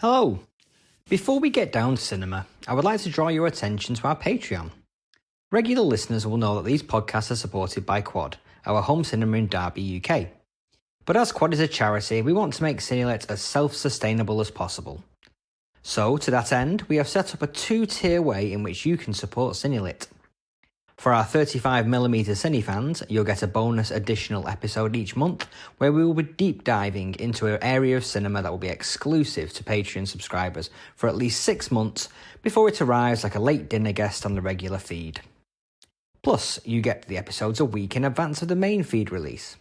Hello. Before we get down to cinema, I would like to draw your attention to our Patreon. Regular listeners will know that these podcasts are supported by Quad, our home cinema in Derby, UK. But as Quad is a charity, we want to make Cinelit as self-sustainable as possible. So, to that end, we have set up a two-tier way in which you can support Cinelit. For our 35mm Cine fans, you'll get a bonus additional episode each month where we will be deep diving into an area of cinema that will be exclusive to Patreon subscribers for at least 6 months before it arrives like a late dinner guest on the regular feed. Plus, you get the episodes a week in advance of the main feed release.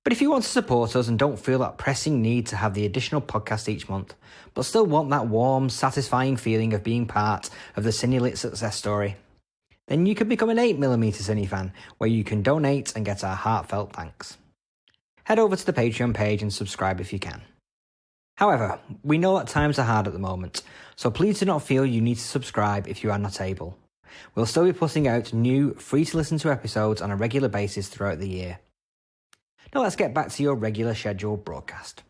But if you want to support us and don't feel that pressing need to have the additional podcast each month, but still want that warm, satisfying feeling of being part of the Cinelit success story, then you can become an 8mm Cine fan, where you can donate and get our heartfelt thanks. Head over to the Patreon page and subscribe if you can. However, we know that times are hard at the moment, so please do not feel you need to subscribe if you are not able. We'll still be putting out new, free-to-listen-to episodes on a regular basis throughout the year. Now let's get back to your regular scheduled broadcast.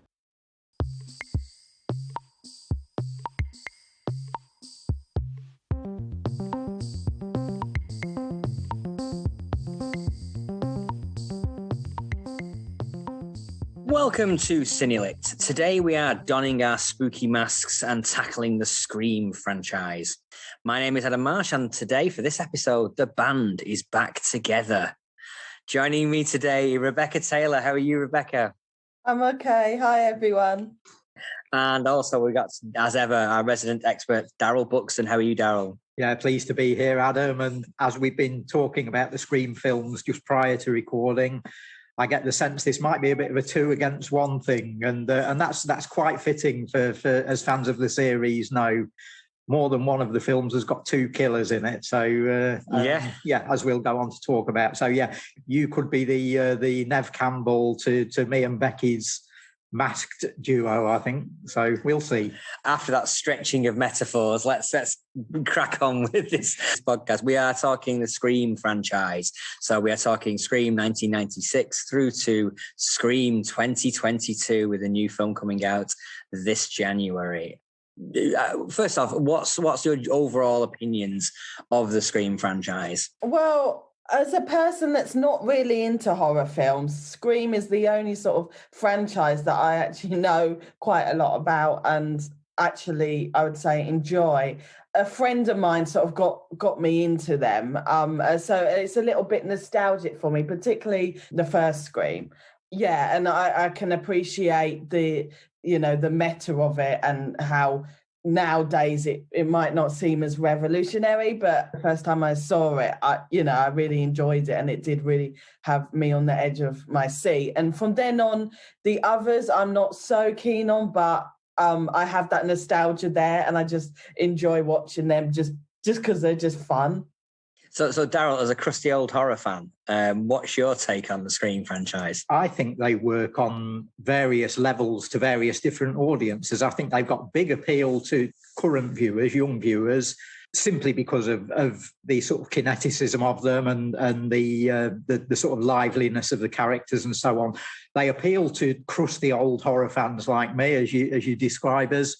Welcome to Cinelit. Today we are donning our spooky masks and tackling the Scream franchise. My name is Adam Marsh, and today for this episode, the band is back together. Joining me today, Rebecca Taylor. How are you, Rebecca? I'm okay. Hi, everyone. And also we got, as ever, our resident expert, Daryl Buxton. How are you, Daryl? Yeah, pleased to be here, Adam. And as we've been talking about the Scream films just prior to recording, I get the sense this might be a bit of a 2 against 1 thing, and that's quite fitting for as fans of the series know. More than one of the films has got 2 killers in it, so yeah, as we'll go on to talk about. So yeah, you could be the Nev Campbell to me and Becky's masked duo, I think. So we'll see. After that stretching of metaphors, let's crack on with this podcast. We are talking the Scream franchise. So we are talking Scream 1996 through to Scream 2022 with a new film coming out this January. First off, what's your overall opinions of the Scream franchise? Well, as a person that's not really into horror films, Scream is the only sort of franchise that I actually know quite a lot about and actually, I would say, enjoy. A friend of mine sort of got me into them. So it's a little bit nostalgic for me, particularly the first Scream. Yeah, and I can appreciate the meta of it and how nowadays it might not seem as revolutionary, but the first time I saw it, I really enjoyed it, and it did really have me on the edge of my seat. And from then on, the others I'm not so keen on, but I have that nostalgia there, and I just enjoy watching them just because they're just fun. So Daryl, as a crusty old horror fan, what's your take on the Scream franchise? I think they work on various levels to various different audiences. I think they've got big appeal to current viewers, young viewers, simply because of the sort of kineticism of them and the sort of liveliness of the characters and so on. They appeal to crusty old horror fans like me, as you describe us.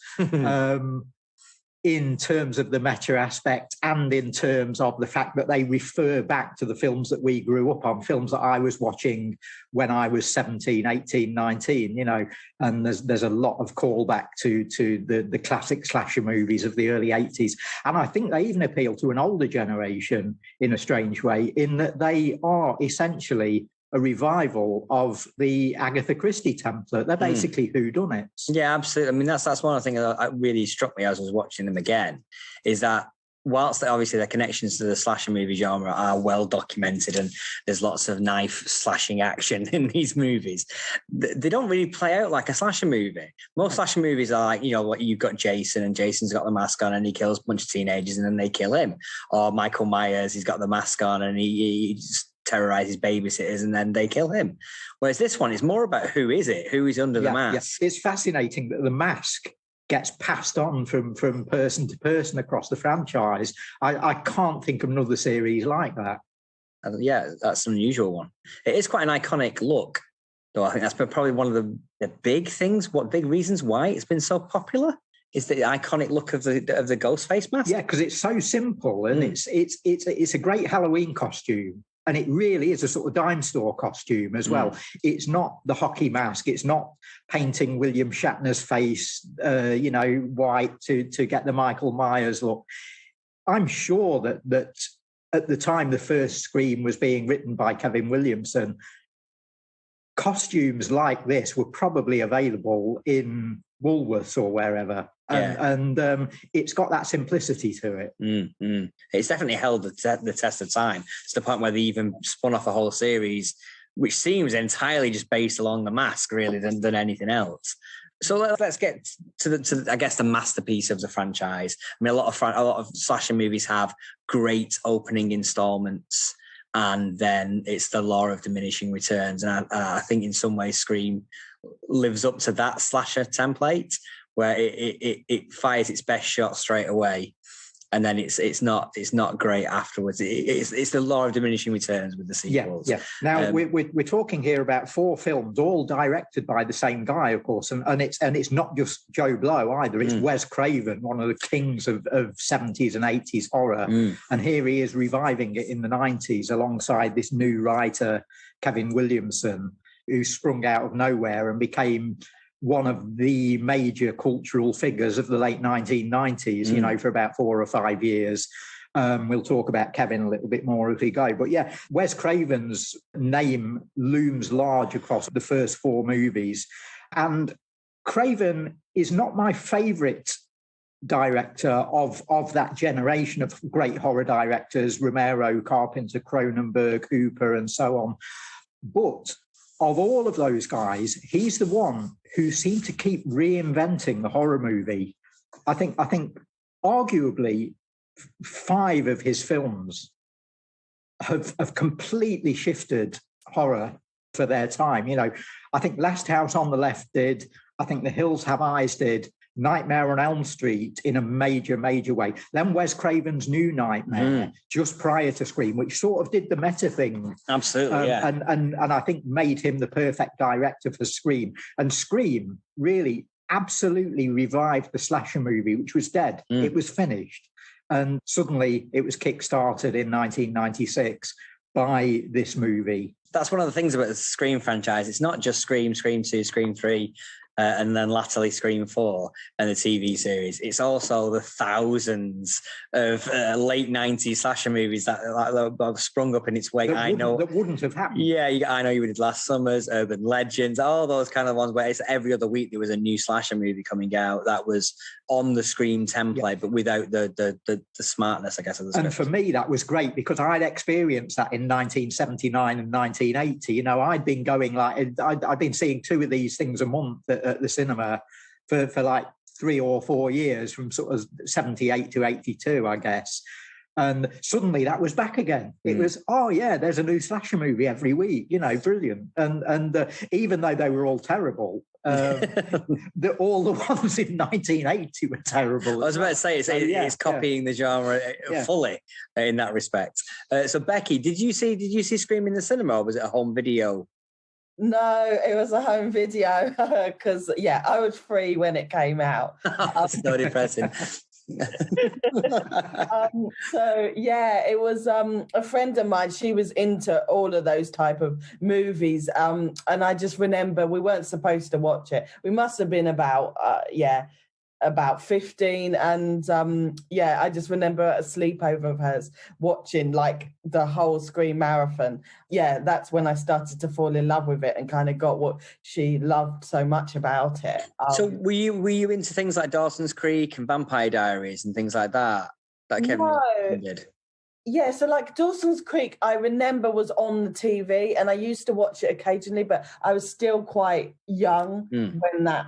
In terms of the meta aspect and in terms of the fact that they refer back to the films that we grew up on, films that I was watching when I was 17, 18, 19, and there's a lot of callback to the classic slasher movies of the early 80s. And I think they even appeal to an older generation in a strange way, in that they are essentially a revival of the Agatha Christie template. They're basically whodunits. Yeah, absolutely. I mean, that's one of the things that really struck me as I was watching them again, is that whilst obviously their connections to the slasher movie genre are well documented and there's lots of knife slashing action in these movies, they don't really play out like a slasher movie. Most slasher movies are like, what you've got Jason, and Jason's got the mask on and he kills a bunch of teenagers and then they kill him. Or Michael Myers, he's got the mask on and he just terrorizes babysitters and then they kill him. Whereas this one is more about who is under the mask. Yeah. It's fascinating that the mask gets passed on from person to person across the franchise. I can't think of another series like that. Yeah, that's an unusual one. It is quite an iconic look, though. I think that's probably one of the big things, big reasons why it's been so popular. is the iconic look of the ghost face mask. Yeah, because it's so simple, and it's a great Halloween costume. And it really is a sort of dime store costume as well. It's not the hockey mask. It's not painting William Shatner's face, white to get the Michael Myers look. I'm sure that at the time the first Scream was being written by Kevin Williamson, costumes like this were probably available in Woolworths or wherever. And it's got that simplicity to it. It's definitely held the test of time. It's the point where they even spun off a whole series, which seems entirely just based along the mask, really, than anything else. So let's get to the masterpiece of the franchise. I mean, a lot of slasher movies have great opening installments, and then it's the law of diminishing returns. And I think in some ways Scream lives up to that slasher template, where it fires its best shot straight away, and then it's not great afterwards. It's the law of diminishing returns with the sequels. Yeah. Now we're talking here about 4 films, all directed by the same guy, of course, and it's not just Joe Blow either. It's Wes Craven, one of the kings of 70s and 80s horror, and here he is reviving it in the 90s alongside this new writer, Kevin Williamson, who sprung out of nowhere and became one of the major cultural figures of the late 1990s, for about 4 or 5 years. We'll talk about Kevin a little bit more as we go. But yeah, Wes Craven's name looms large across the first 4 movies. And Craven is not my favourite director of that generation of great horror directors, Romero, Carpenter, Cronenberg, Hooper, and so on. But of all of those guys, he's the one who seemed to keep reinventing the horror movie. I think arguably 5 of his films have completely shifted horror for their time. I think Last House on the Left did. I think The Hills Have Eyes did. Nightmare on Elm Street in a major, major way. Then Wes Craven's New Nightmare, just prior to Scream, which sort of did the meta thing. Absolutely, yeah. And I think made him the perfect director for Scream. And Scream really absolutely revived the slasher movie, which was dead. It was finished. And suddenly it was kickstarted in 1996 by this movie. That's one of the things about the Scream franchise. It's not just Scream, Scream 2, Scream 3, and then latterly Scream 4 and the TV series. It's also the thousands of late 90s slasher movies that have sprung up in its wake. That wouldn't have happened. Yeah, I Know You Did Last Summers, Urban Legends, all those kind of ones where it's every other week there was a new slasher movie coming out that was on the Scream template, but without the smartness, I guess, of the script. And for me, that was great because I'd experienced that in 1979 and 1980. I'd been going I'd been seeing 2 of these things a month at the cinema for like 3 or 4 years, from sort of 78 to 82, I guess. And suddenly that was back again. It was, there's a new slasher movie every week, brilliant. And even though they were all terrible, all the ones in 1980 were terrible. I was about to say, it's copying the genre fully in that respect. So Becky, did you see Scream in the cinema, or was it a home video? No, it was a home video because, I was free when it came out. That's not depressing. It was a friend of mine. She was into all of those type of movies. And I just remember we weren't supposed to watch it. We must have been about 15, and I just remember a sleepover of hers watching like the whole Scream marathon. That's when I started to fall in love with it and kind of got what she loved so much about it. So were you into things like Dawson's Creek and Vampire Diaries and things like that Kevin did? Yeah, so like Dawson's Creek, I remember was on the TV, and I used to watch it occasionally, but I was still quite young when that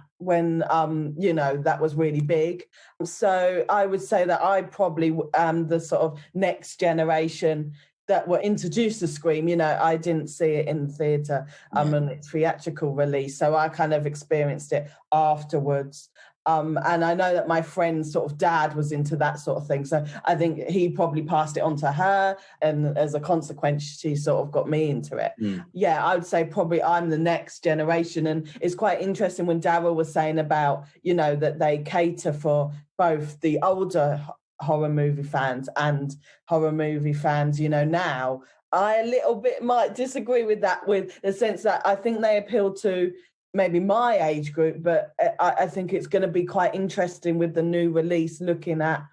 was really big. So I would say that I probably am the sort of next generation that were introduced to Scream. I didn't see it in the theatre on its theatrical release, so I kind of experienced it afterwards. And I know that my friend's sort of dad was into that sort of thing. So I think he probably passed it on to her. And as a consequence, she sort of got me into it. Yeah, I would say probably I'm the next generation. And it's quite interesting when Darryl was saying about, you know, that they cater for both the older horror movie fans and horror movie fans, you know, now. I a little bit might disagree with that, with the sense that I think they appeal to maybe my age group, but I think it's going to be quite interesting with the new release, looking at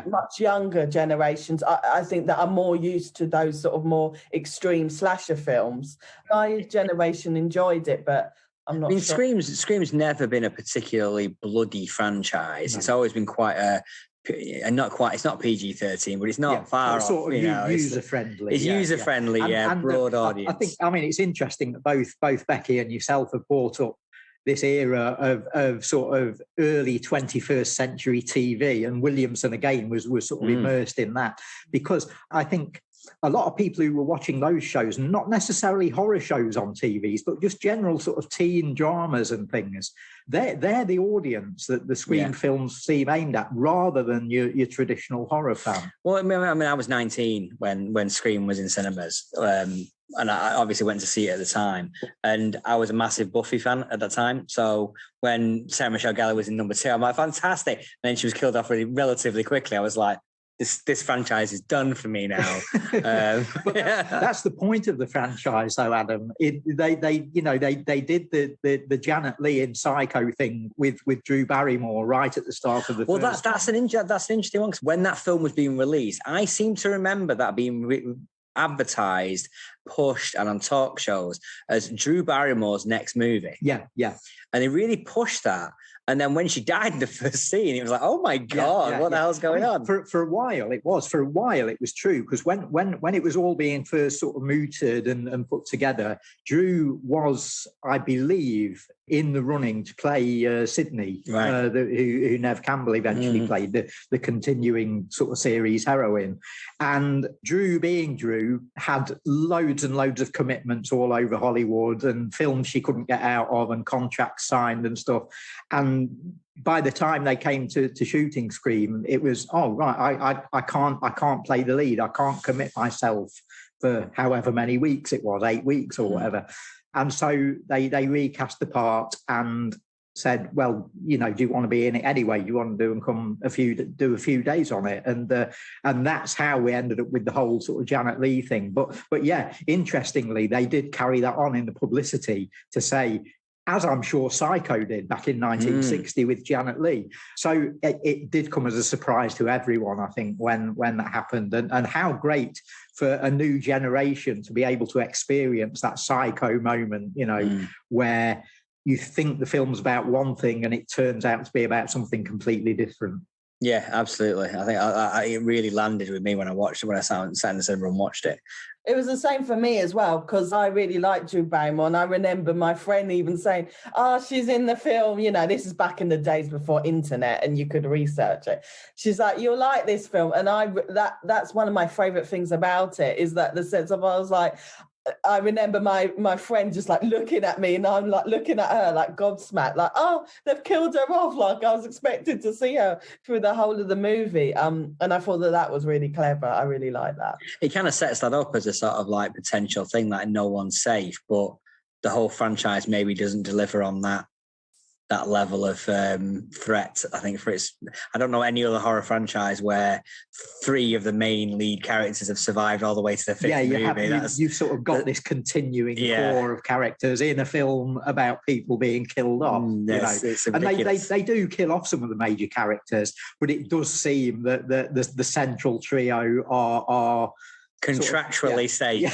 much younger generations. I think that are more used to those sort of more extreme slasher films. My generation enjoyed it, but I'm not sure. Scream's never been a particularly bloody franchise. No. It's always been quite and not quite. It's not PG-13, but it's not far off. Sort of user friendly. It's user friendly, and broad audience. I think it's interesting that both Becky and yourself have brought up this era of sort of early 21st century TV, and Williamson again was sort of immersed in that, because I think a lot of people who were watching those shows, not necessarily horror shows on TVs, but just general sort of teen dramas and things, they're the audience that the Scream films seem aimed at, rather than your traditional horror fan. Well, I mean, I was 19 when Scream was in cinemas, and I obviously went to see it at the time. And I was a massive Buffy fan at that time. So when Sarah Michelle Gellar was in number 2, I'm like, fantastic. And then she was killed off relatively quickly. I was like, this franchise is done for me now. But that's the point of the franchise, though, Adam. They did the Janet Leigh in Psycho thing with Drew Barrymore right at the start of the. Well, that's an interesting one, because when that film was being released, I seem to remember that being advertised, pushed, and on talk shows as Drew Barrymore's next movie. Yeah. And they really pushed that. And then when she died in the first scene, it was like, oh my God, what the hell's going on? For a while it was true, because when it was all being first sort of mooted and put together, Drew was, I believe, in the running to play Sydney, right. Who Nev Campbell eventually played, the continuing sort of series heroine. And Drew, being Drew, had loads and loads of commitments all over Hollywood, and films she couldn't get out of, and contracts signed and stuff. And by the time they came to shooting Scream, it was, I can't play the lead. I can't commit myself for however many weeks it was, 8 weeks or whatever. And so they recast the part and said, well, you know, do you want to be in it anyway? Do you want to do a few days on it? And that's how we ended up with the whole sort of Janet Leigh thing. But yeah, interestingly, they did carry that on in the publicity to say, as I'm sure Psycho did back in 1960 with Janet Leigh. So it did come as a surprise to everyone, I think, when that happened. And how great for a new generation to be able to experience that Psycho moment, you know, where you think the film's about one thing and it turns out to be about something completely different. Yeah, absolutely. I think it really landed with me when I sat in the cinema and watched it. It was the same for me as well, because I really liked Drew Barrymore, and I remember my friend even saying, she's in the film, you know, this is back in the days before internet and you could research it. She's like, you'll like this film. And that's one of my favourite things about it, is that the sense of, I was like, I remember my friend just like looking at me, and I'm like looking at her like gobsmacked, like, oh, they've killed her off. Like, I was expected to see her through the whole of the movie. And I thought that was really clever. I really like that. It kind of sets that up as a sort of like potential thing, like no one's safe, but the whole franchise maybe doesn't deliver on that level of threat. I think I don't know any other horror franchise where 3 of the main lead characters have survived all the way to the 5th movie. You've sort of got this continuing core of characters in a film about people being killed off. It's and they do kill off some of the major characters, but it does seem that the central trio are contractually safe.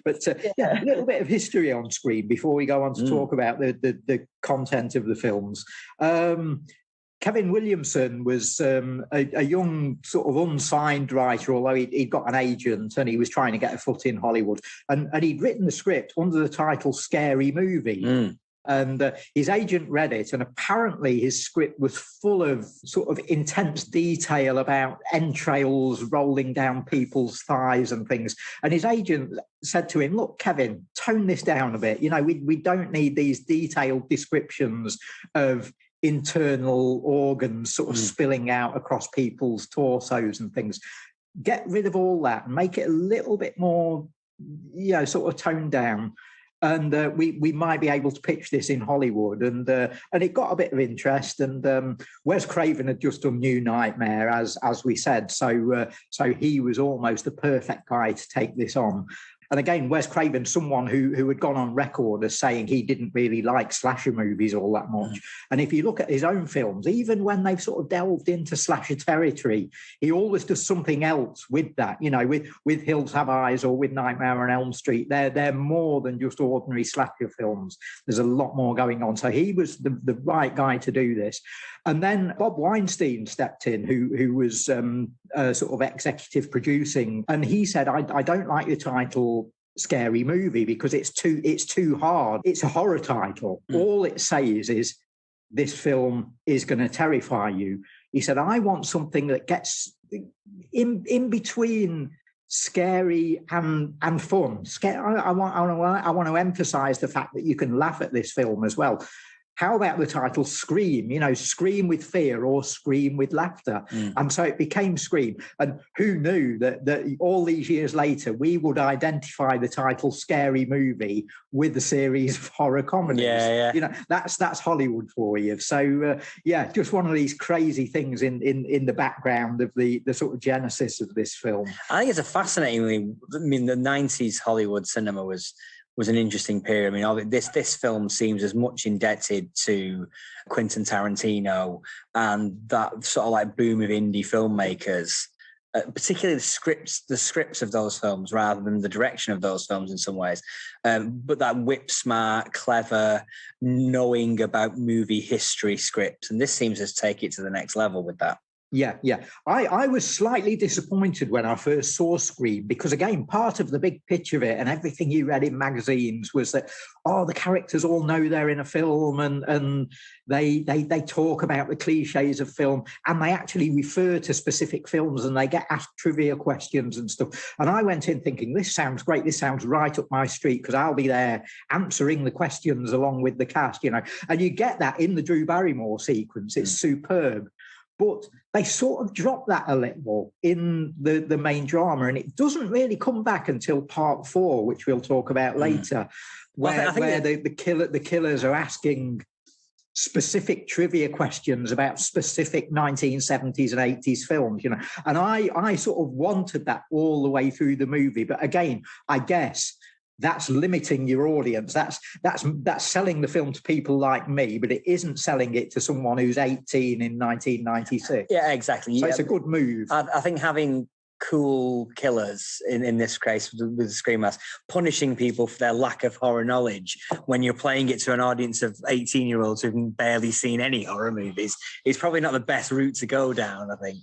But a little bit of history on Scream before we go on to talk about the content of the films. Kevin Williamson was a young sort of unsigned writer, although he'd got an agent and he was trying to get a foot in Hollywood. And he'd written the script under the title Scary Movie. And his agent read it, and apparently his script was full of sort of intense detail about entrails rolling down people's thighs and things. And his agent said to him, look, Kevin, tone this down a bit. You know, we don't need these detailed descriptions of internal organs sort of spilling out across people's torsos and things. Get rid of all that and make it a little bit more, you know, sort of toned down. And we might be able to pitch this in Hollywood, and it got a bit of interest. And Wes Craven had just done New Nightmare, as we said, so he was almost the perfect guy to take this on. And again, Wes Craven, someone who had gone on record as saying he didn't really like slasher movies all that much. And if you look at his own films, even when they've sort of delved into slasher territory, he always does something else with that. You know, with Hills Have Eyes or with Nightmare on Elm Street, they're more than just ordinary slasher films. There's a lot more going on. So he was the right guy to do this. And then Bob Weinstein stepped in, who was sort of executive producing, and he said, I don't like the title Scary Movie because it's too hard. It's a horror title. All it says is this film is going to terrify you. He said, I want something that gets in between scary and fun. I want to emphasize the fact that you can laugh at this film as well. How about the title Scream? You know, scream with fear or scream with laughter. And so it became Scream. And who knew that all these years later, we would identify the title Scary Movie with the series of horror comedies. Yeah. You know, that's Hollywood for you. So, just one of these crazy things in the background of the sort of genesis of this film. I think it's a fascinating, I mean, the 90s Hollywood cinema was an interesting period. I mean, this film seems as much indebted to Quentin Tarantino and that sort of like boom of indie filmmakers, particularly the scripts of those films rather than the direction of those films in some ways. But that whip smart, clever, knowing about movie history scripts. And this seems to take it to the next level with that. Yeah. I was slightly disappointed when I first saw Scream because, again, part of the big pitch of it and everything you read in magazines was that, the characters all know they're in a film and they talk about the cliches of film and they actually refer to specific films and they get asked trivia questions and stuff. And I went in thinking, this sounds great. This sounds right up my street because I'll be there answering the questions along with the cast, you know. And you get that in the Drew Barrymore sequence. It's superb. But they sort of drop that a little in the main drama, and it doesn't really come back until part 4, which we'll talk about later, where the killers are asking specific trivia questions about specific 1970s and 80s films, you know. And I sort of wanted that all the way through the movie, but again, I guess that's limiting your audience. That's selling the film to people like me, but it isn't selling it to someone who's 18 in 1996. Yeah, exactly. So it's a good move. I think having cool killers in this case with the Scream Mask, punishing people for their lack of horror knowledge when you're playing it to an audience of 18-year-olds who've barely seen any horror movies is probably not the best route to go down, I think.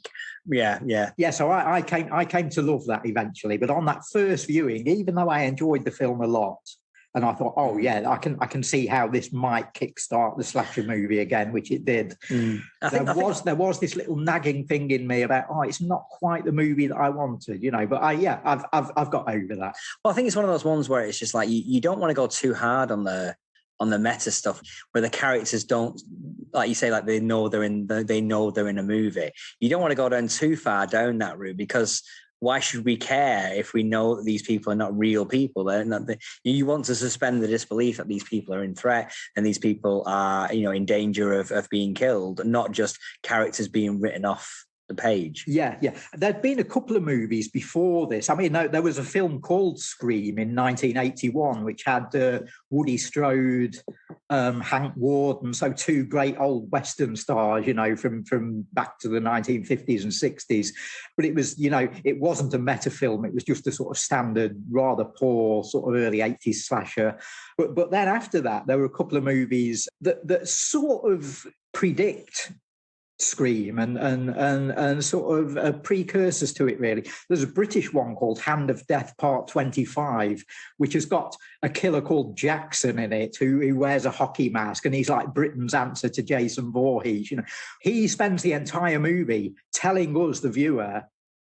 Yeah. So I came to love that eventually, but on that first viewing, even though I enjoyed the film a lot, and I thought, I can see how this might kickstart the slasher movie again, which it did. There was this little nagging thing in me about, it's not quite the movie that I wanted, you know. But I've got over that. Well, I think it's one of those ones where it's just like you don't want to go too hard on the meta stuff where the characters don't, like you say, like they know they're in a movie. You don't want to go down too far down that route because why should we care if we know that these people are not real people? You want to suspend the disbelief that these people are in threat and these people are, you know, in danger of being killed, not just characters being written off the page. Yeah. There'd been a couple of movies before this. I mean, there was a film called Scream in 1981, which had Woody Strode, Hank Warden, so two great old Western stars, you know, from back to the 1950s and 60s. But it was, you know, it wasn't a meta film. It was just a sort of standard, rather poor sort of early 80s slasher. But then after that, there were a couple of movies that sort of predict Scream and sort of precursors to it, really. There's a British one called Hand of Death Part 25, which has got a killer called Jackson in it who wears a hockey mask, and he's like Britain's answer to Jason Voorhees. He spends the entire movie telling us, the viewer,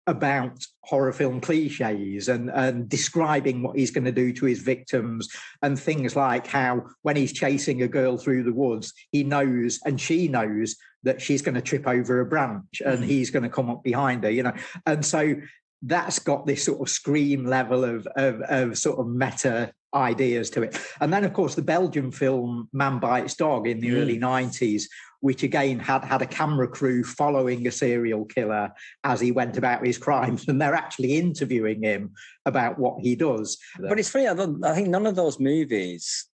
about horror film cliches and describing what he's going to do to his victims, and things like how when he's chasing a girl through the woods, he knows and she knows that she's going to trip over a branch and he's going to come up behind her, And so that's got this sort of Scream level of sort of meta ideas to it. And then, of course, the Belgian film Man Bites Dog in the early 90s, which again had a camera crew following a serial killer as he went about his crimes, and they're actually interviewing him about what he does. But it's funny, I think none of those movies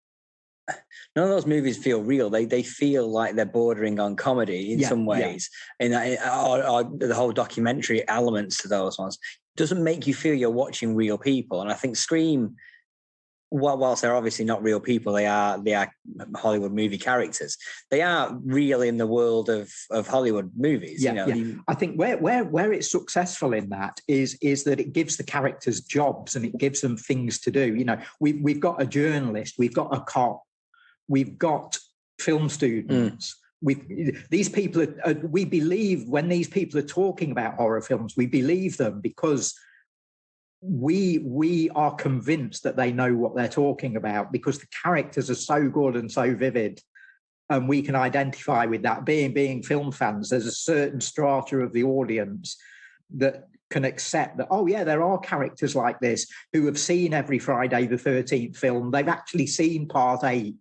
feel real. They feel like they're bordering on comedy in some ways, or the whole documentary elements to those ones doesn't make you feel you're watching real people. And I think Scream, whilst they're obviously not real people, they are Hollywood movie characters. They are real in the world of Hollywood movies. I think where it's successful in that is that it gives the characters jobs and it gives them things to do. We've got a journalist, we've got a cop, we've got film students. These people we believe when these people are talking about horror films, we believe them because we are convinced that they know what they're talking about, because the characters are so good and so vivid, and we can identify with that. Being film fans, there's a certain strata of the audience that can accept that, oh yeah, there are characters like this who have seen every Friday the 13th film. They've actually seen part 8,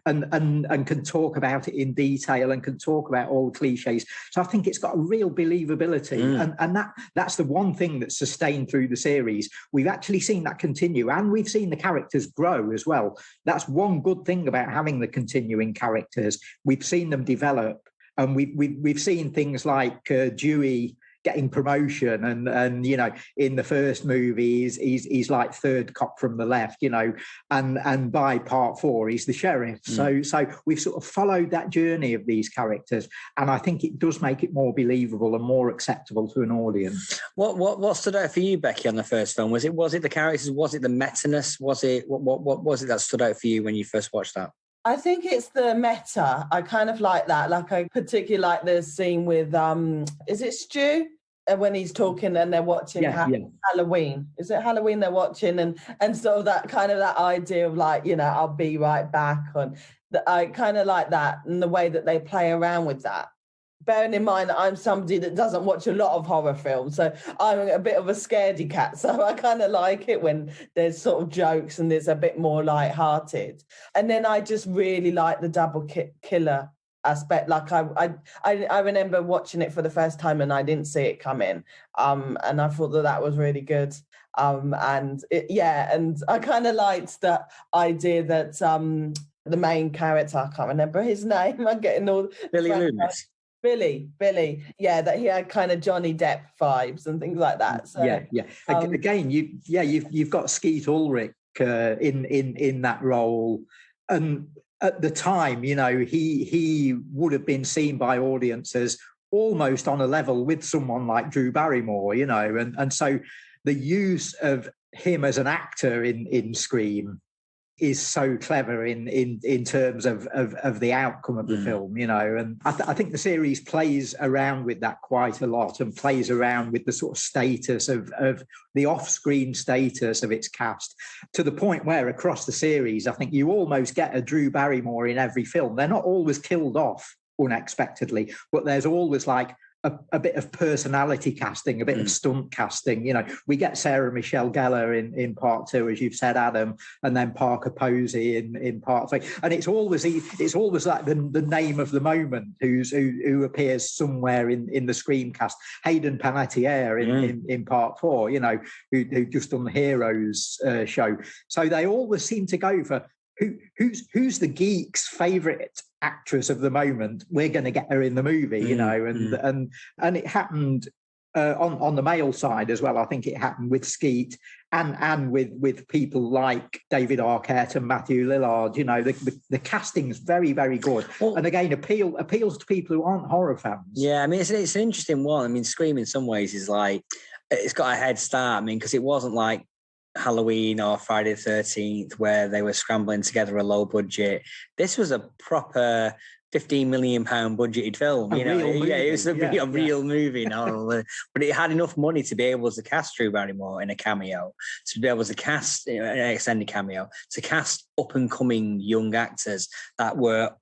and can talk about it in detail and can talk about all cliches. So I think it's got a real believability, and that's the one thing that's sustained through the series. We've actually seen that continue, and we've seen the characters grow as well. That's one good thing about having the continuing characters. We've seen them develop, and we've seen things like Dewey getting promotion, and in the first movie he's like third cop from the left, and by part 4 he's the sheriff. So we've sort of followed that journey of these characters, and I think it does make it more believable and more acceptable to an audience. What stood out for you, Becky, on the first film? Was it the characters? Was it the meta-ness? Was it what was it that stood out for you when you first watched that? I think it's the meta. I kind of like that. Like, I particularly like the scene with, is it Stu? When he's talking and they're watching Halloween. Is it Halloween they're watching? And so that kind of that idea of like, I'll be right back. I kind of like that, and the way that they play around with that. Bearing in mind that I'm somebody that doesn't watch a lot of horror films, so I'm a bit of a scaredy cat. So I kind of like it when there's sort of jokes and there's a bit more light-hearted. And then I just really like the double killer aspect. Like I remember watching it for the first time and I didn't see it coming. And I thought that was really good. And I kind of liked the idea that the main character, I can't remember his name. I'm getting all Billy Loomis. Billy, that he had kind of Johnny Depp vibes and things like that. So, Again, you've got Skeet Ulrich in that role, and at the time, he would have been seen by audiences almost on a level with someone like Drew Barrymore, and so the use of him as an actor in Scream is so clever in terms of the outcome of the film, and I think the series plays around with that quite a lot, and plays around with the sort of status of the off-screen status of its cast, to the point where across the series, I think you almost get a Drew Barrymore in every film. They're not always killed off unexpectedly, but there's always like a bit of personality casting, a bit of stunt casting. We get Sarah Michelle Gellar in part 2, as you've said, Adam, and then Parker Posey in part 3. And it's always like the name of the moment who appears somewhere in the Scream cast. Hayden Panettiere in part 4, who just done the Heroes show. So they always seem to go for who's the geek's favourite actress of the moment. We're going to get her in the movie, and it happened on the male side as well. I think it happened with Skeet and with people like David Arquette and Matthew Lillard. You know, the casting's very, very good, and again appeals to people who aren't horror fans. Yeah, I mean, it's an interesting one. I mean, Scream in some ways is like, it's got a head start. I mean, because it wasn't like Halloween or Friday the 13th where they were scrambling together a low budget. This was a proper £15 million budgeted film. It was a real movie, but it had enough money to be able to cast Drew Barrymore in a cameo, to be able to cast an extended cameo, to cast up and coming young actors that were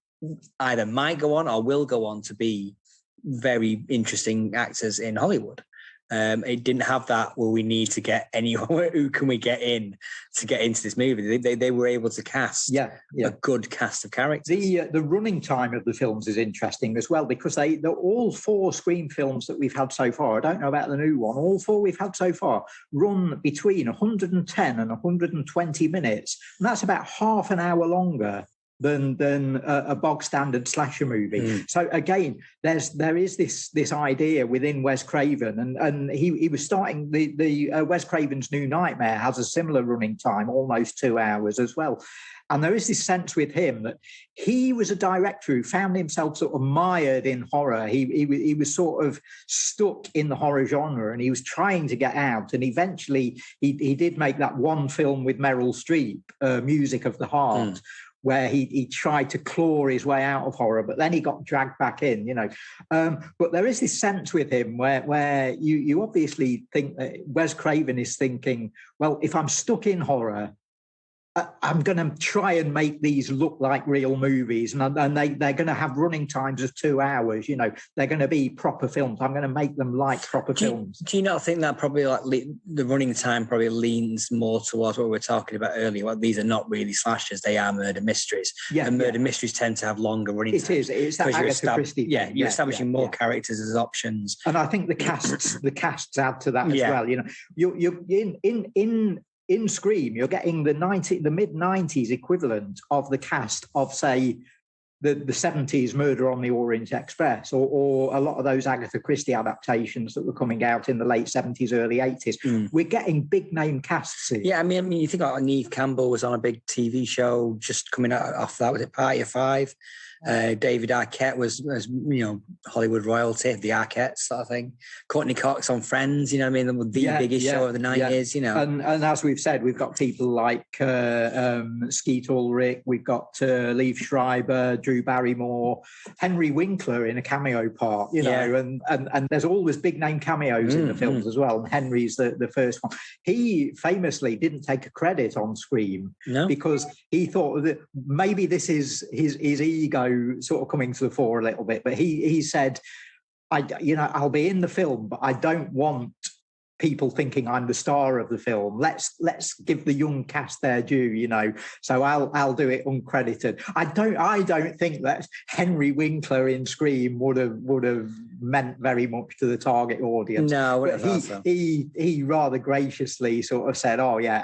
either might go on or will go on to be very interesting actors in Hollywood. It didn't have that, well, we need to get anyone, who can we get in to get into this movie? They were able to cast a good cast of characters. The running time of the films is interesting as well, because they're all 4 Scream films that we've had so far. I don't know about the new one. All 4 we've had so far run between 110 and 120 minutes. And that's about half an hour longer than a bog standard slasher movie. So again, there is this idea within Wes Craven, and he was starting the Wes Craven's New Nightmare has a similar running time, almost 2 hours as well. And there is this sense with him that he was a director who found himself sort of mired in horror. He was sort of stuck in the horror genre, and he was trying to get out. And eventually he did make that one film with Meryl Streep, Music of the Heart, where he tried to claw his way out of horror, but then he got dragged back in, you know. But there is this sense with him where you obviously think that Wes Craven is thinking, well, if I'm stuck in horror, I'm going to try and make these look like real movies, and they're going to have running times of 2 hours. You know, they're going to be proper films. I'm going to make them like proper films. Do you not think that probably like the running time probably leans more towards what we were talking about earlier? Well, these are not really slashers; they are murder mysteries. Yeah, and murder mysteries tend to have longer running times. It's that Agatha Christie. Yeah, you're establishing more characters as options, and I think the casts add to that as well. You know, you're in Scream, you're getting the mid-90s equivalent of the cast of, say, the 70s Murder on the Orient Express, or a lot of those Agatha Christie adaptations that were coming out in the late 70s, early 80s. We're getting big-name casts here. Yeah, I mean, you think about Neve Campbell was on a big TV show just coming out off that. Was it Party of Five? David Arquette was Hollywood royalty, the Arquettes sort of thing. Courtney Cox on Friends, you know what I mean? The biggest show of the 90s, you know. And as we've said, we've got people like Skeet Ulrich, we've got Liev Schreiber, Drew Barrymore, Henry Winkler in a cameo part, you know, and there's always big name cameos in the films as well. And Henry's the first one. He famously didn't take a credit on Scream because he thought that maybe this is his ego sort of coming to the fore a little bit, but he said, I'll be in the film, but I don't want people thinking I'm the star of the film. Let's give the young cast their due, you know. So I'll do it uncredited. I don't think that Henry Winkler in Scream would have meant very much to the target audience. No, but he rather graciously sort of said, "Oh yeah,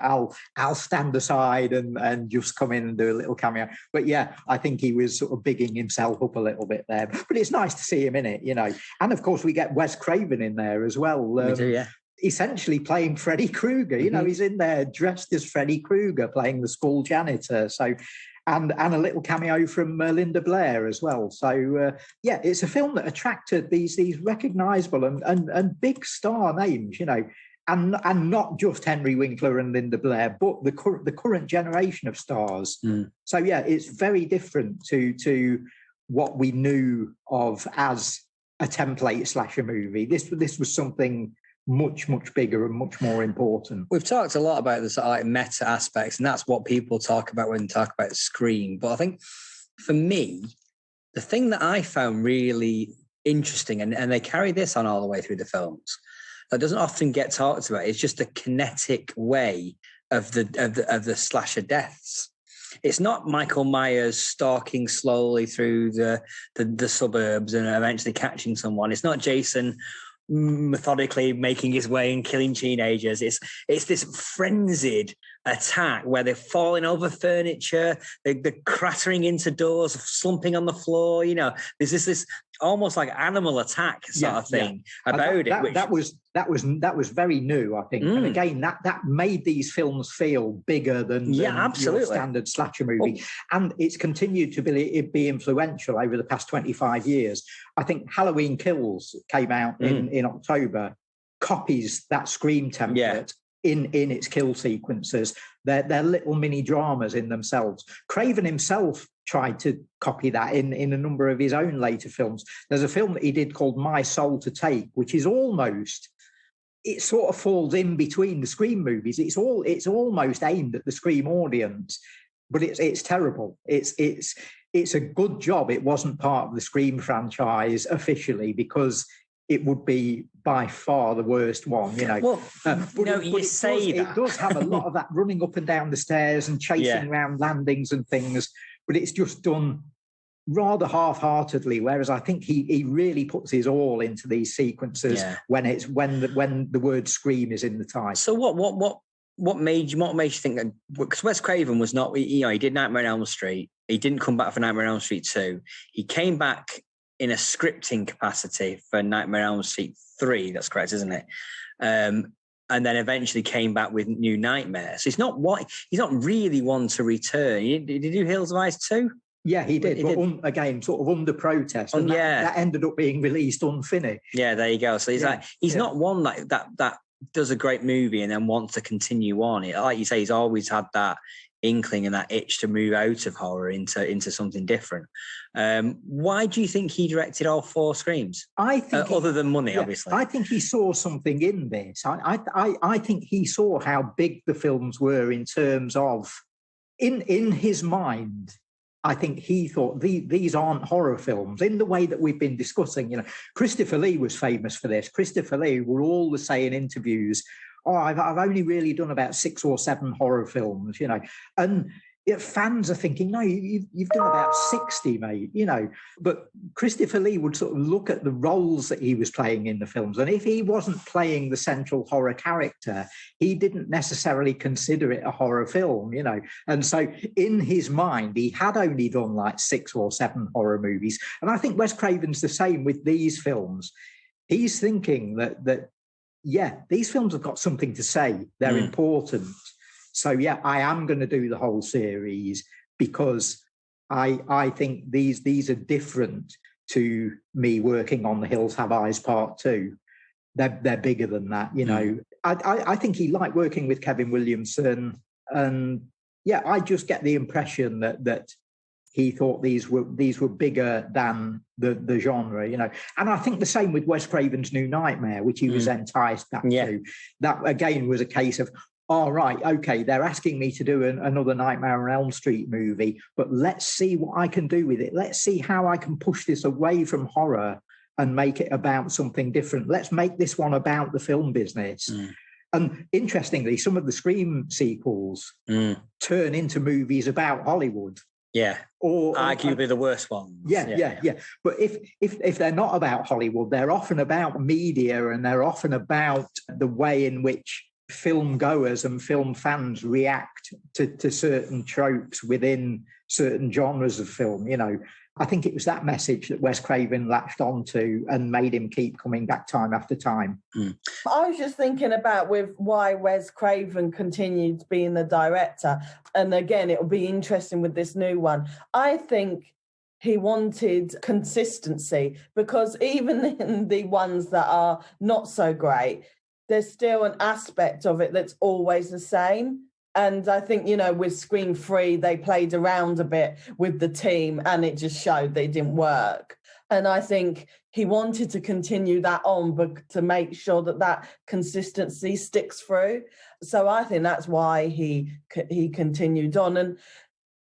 I'll stand aside and just come in and do a little cameo." But yeah, I think he was sort of bigging himself up a little bit there. But it's nice to see him in it, you know. And of course, we get Wes Craven in there as well. We do, yeah. Essentially playing Freddy Krueger. You know, he's in there dressed as Freddy Krueger, playing the school janitor. So, and a little cameo from Linda Blair as well. So, it's a film that attracted these recognisable and big star names, you know, and not just Henry Winkler and Linda Blair, but the current generation of stars. So, yeah, it's very different to what we knew of as a template slasher movie. This was something much, much bigger and much more important. We've talked a lot about the sort of like meta aspects, and that's what people talk about when they talk about Scream. But I think for me, the thing that I found really interesting, and they carry this on all the way through the films, that doesn't often get talked about, is just the kinetic way of the slasher deaths. It's not Michael Myers stalking slowly through the suburbs and eventually catching someone. It's not Jason methodically making his way and killing teenagers. It's this frenzied attack where they're falling over furniture, they're clattering into doors, slumping on the floor. You know, there's this almost like animal attack sort of thing about it. That was very new, I think. And again, that made these films feel bigger than your standard slasher movie. And it's continued to be influential over the past 25 years. I think Halloween Kills came out in October, copies that Scream template in its kill sequences. They're little mini dramas in themselves. Craven himself tried to copy that in a number of his own later films. There's a film that he did called My Soul to Take, which is almost, it sort of falls in between the Scream movies. It's almost aimed at the Scream audience, but it's terrible. It's a good job it wasn't part of the Scream franchise officially, because it would be by far the worst one, you know. Well, it does have a lot of that running up and down the stairs and chasing around landings and things, but it's just done rather half-heartedly. Whereas I think he really puts his all into these sequences when the word Scream is in the title. So what made you think that? Because Wes Craven was not, he did Nightmare on Elm Street. He didn't come back for Nightmare on Elm Street 2. He came back in a scripting capacity for Nightmare on Elm Street 3, that's correct, isn't it? And then eventually came back with New Nightmare. So he's not really one to return. Did he do Hills of Ice 2? Yeah, he did. But again, sort of under protest. And that ended up being released unfinished. Yeah, there you go. So he's not one that does a great movie and then wants to continue on. Like you say, he's always had that inkling and that itch to move out of horror into something different. Why do you think he directed all 4 Screams? I think other than money, obviously. I think he saw something in this. I think he saw how big the films were in terms of, in his mind, I think he thought these aren't horror films in the way that we've been discussing. You know, Christopher Lee was famous for this. Christopher Lee would always say in interviews, I've only really done about 6 or 7 horror films, you know. And fans are thinking, no, you've done about 60, mate, you know. But Christopher Lee would sort of look at the roles that he was playing in the films. And if he wasn't playing the central horror character, he didn't necessarily consider it a horror film, you know. And so in his mind, he had only done like 6 or 7 horror movies. And I think Wes Craven's the same with these films. He's thinking that these films have got something to say. They're important. So, I am going to do the whole series because I think these are different to me working on The Hills Have Eyes Part 2. They're bigger than that, you know. I think he liked working with Kevin Williamson. And, I just get the impression that he thought these were bigger than the genre, you know. And I think the same with Wes Craven's New Nightmare, which he was enticed back to. That, again, was a case of, all right, okay, they're asking me to do another Nightmare on Elm Street movie, but let's see what I can do with it. Let's see how I can push this away from horror and make it about something different. Let's make this one about the film business. And interestingly, some of the Scream sequels turn into movies about Hollywood. Yeah, or arguably the worst ones. Yeah. But if they're not about Hollywood, they're often about media, and they're often about the way in which film goers and film fans react to certain tropes within certain genres of film. You know, I think it was that message that Wes Craven latched onto and made him keep coming back time after time. I was just thinking about with why Wes Craven continued being the director. And again, it'll be interesting with this new one. I think he wanted consistency, because even in the ones that are not so great, there's still an aspect of it that's always the same. And I think, you know, with Scream 3, they played around a bit with the team and it just showed that it didn't work. And I think he wanted to continue that on, but to make sure that consistency sticks through. So I think that's why he continued on. And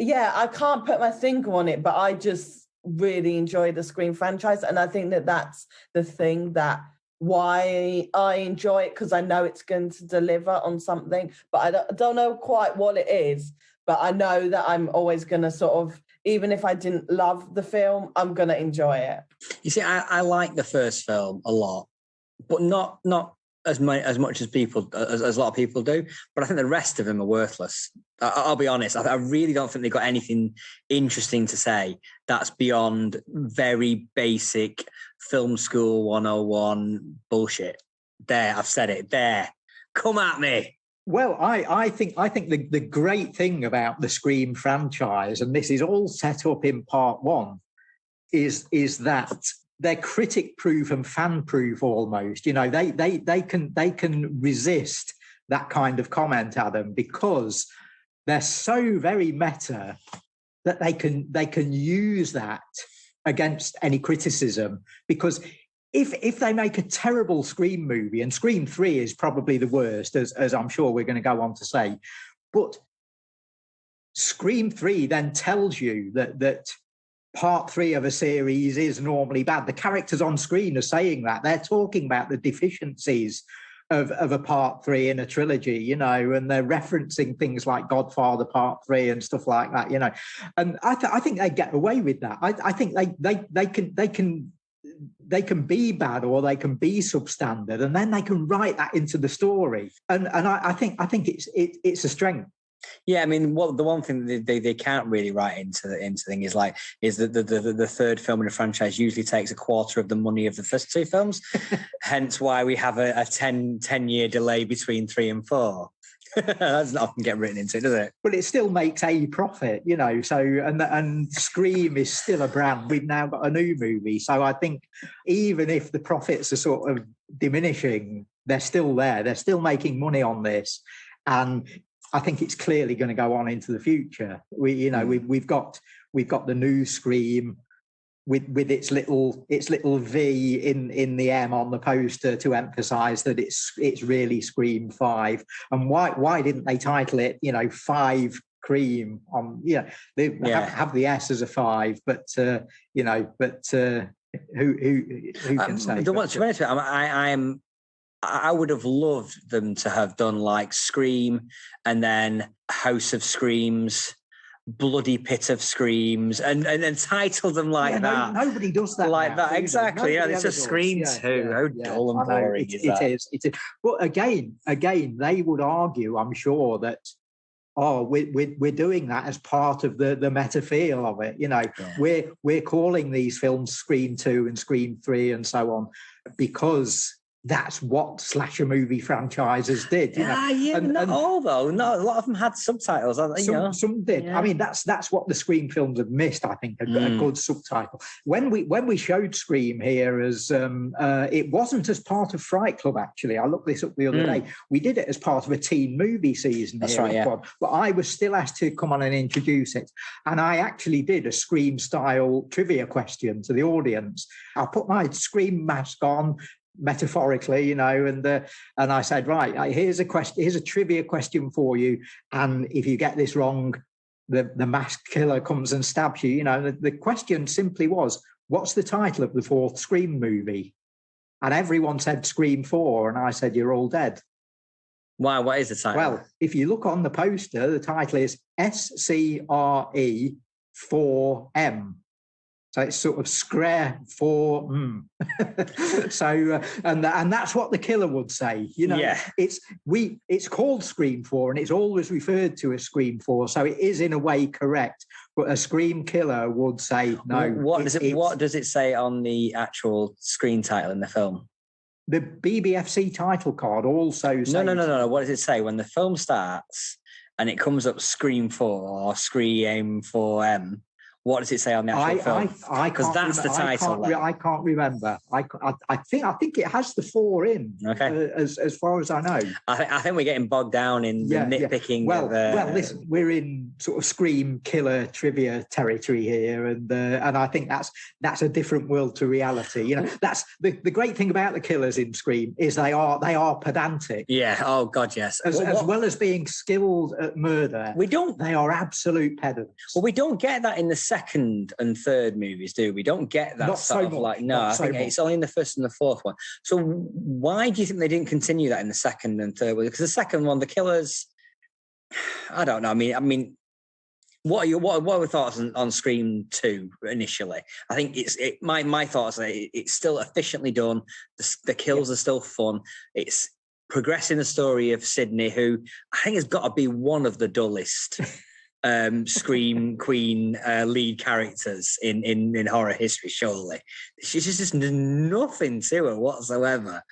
I can't put my finger on it, but I just really enjoy the Scream franchise. And I think that's the thing that why I enjoy it, because I know it's going to deliver on something, but I don't know quite what it is. But I know that I'm always going to sort of, even if I didn't love the film, I'm going to enjoy it. You see, I like the first film a lot, but not as much as people, as a lot of people do, but I think the rest of them are worthless. I'll be honest. I really don't think they've got anything interesting to say that's beyond very basic film school 101 bullshit. There, I've said it. There, come at me. Well, I think the great thing about the Scream franchise, and this is all set up in part one, is that they're critic-proof and fan-proof almost. You know, they can resist that kind of comment, Adam, because they're so very meta that they can use that against any criticism. Because if they make a terrible Scream movie, and Scream 3 is probably the worst, as I'm sure we're going to go on to say, but Scream 3 then tells you that part 3 of a series is normally bad. The characters on screen are saying that. They're talking about the deficiencies of a part 3 in a trilogy, you know, and they're referencing things like Godfather Part 3 and stuff like that, you know. And I think they get away with that. I think they can be bad or they can be substandard, and then they can write that into the story. And I think it's a strength. Yeah, I mean, the one thing they can't really write into thing is that the third film in the franchise usually takes a quarter of the money of the first 2 films. Hence why we have a 10-year delay between 3 and 4. That's not often get written into it, does it? But it still makes a profit, you know. So and Scream is still a brand. We've now got a new movie, so I think even if the profits are sort of diminishing, they're still there. They're still making money on this, and I think it's clearly going to go on into the future. We've got the new Scream with its little V in the M on the poster to emphasise that it's really Scream 5. And why didn't they title it 5 Cream on? They have the S as a 5, but who can say? I would have loved them to have done like Scream and then House of Screams, Bloody Pit of Screams, and titled them like that. Nobody does that like now, that. Exactly. It's just Scream 2. How dull and boring is that? It is. But again, they would argue, I'm sure, that we're doing that as part of the meta feel of it. We're calling these films Scream 2 and Scream 3 and so on because that's what slasher movie franchises did. Not all though. No, a lot of them had subtitles. Some did. Yeah. I mean, that's what the Scream films have missed. I think a good subtitle. When we showed Scream here as it wasn't as part of Fright Club. Actually, I looked this up the other day. We did it as part of a teen movie season. That's right. Yeah. But I was still asked to come on and introduce it, and I actually did a Scream style trivia question to the audience. I put my Scream mask on, metaphorically, and I said, right, here's a trivia question for you, and if you get this wrong, the masked killer comes and stabs you. The question simply was, what's the title of the 4th Scream movie? And everyone said Scream 4, and I said, you're all dead. Why? What is the title? Well, if you look on the poster, the title is SCRE 4M. So it's sort of Scare 4. So and that's what the killer would say. It's called Scream 4 and it's always referred to as Scream 4. So it is in a way correct. But a Scream killer would say no. What does it say on the actual screen title in the film? The BBFC title card also says... No. What does it say when the film starts and it comes up Scream 4 or Scream 4M? What does it say on the actual film? Because that's the title. I can't remember. I think it has the 4 in. Okay. As far as I know. I think we're getting bogged down in the nitpicking. Well, listen, we're in sort of Scream killer trivia territory here, and I think that's a different world to reality. That's the great thing about the killers in Scream is they are pedantic. Yeah. Oh God, yes. As well as being skilled at murder, they are absolute pedants. Well, we don't get that in the second and third movies, do we? Don't get that I think it's only in the first and the fourth one. So why do you think they didn't continue that in the second and third one? Because the second one, the killers, I don't know. I mean, what are your thoughts on Scream 2 initially? I think my thoughts are it's still efficiently done. The kills are still fun. It's progressing the story of Sydney, who I think has got to be one of the dullest Scream Queen lead characters in horror history, surely. She's just nothing to her whatsoever.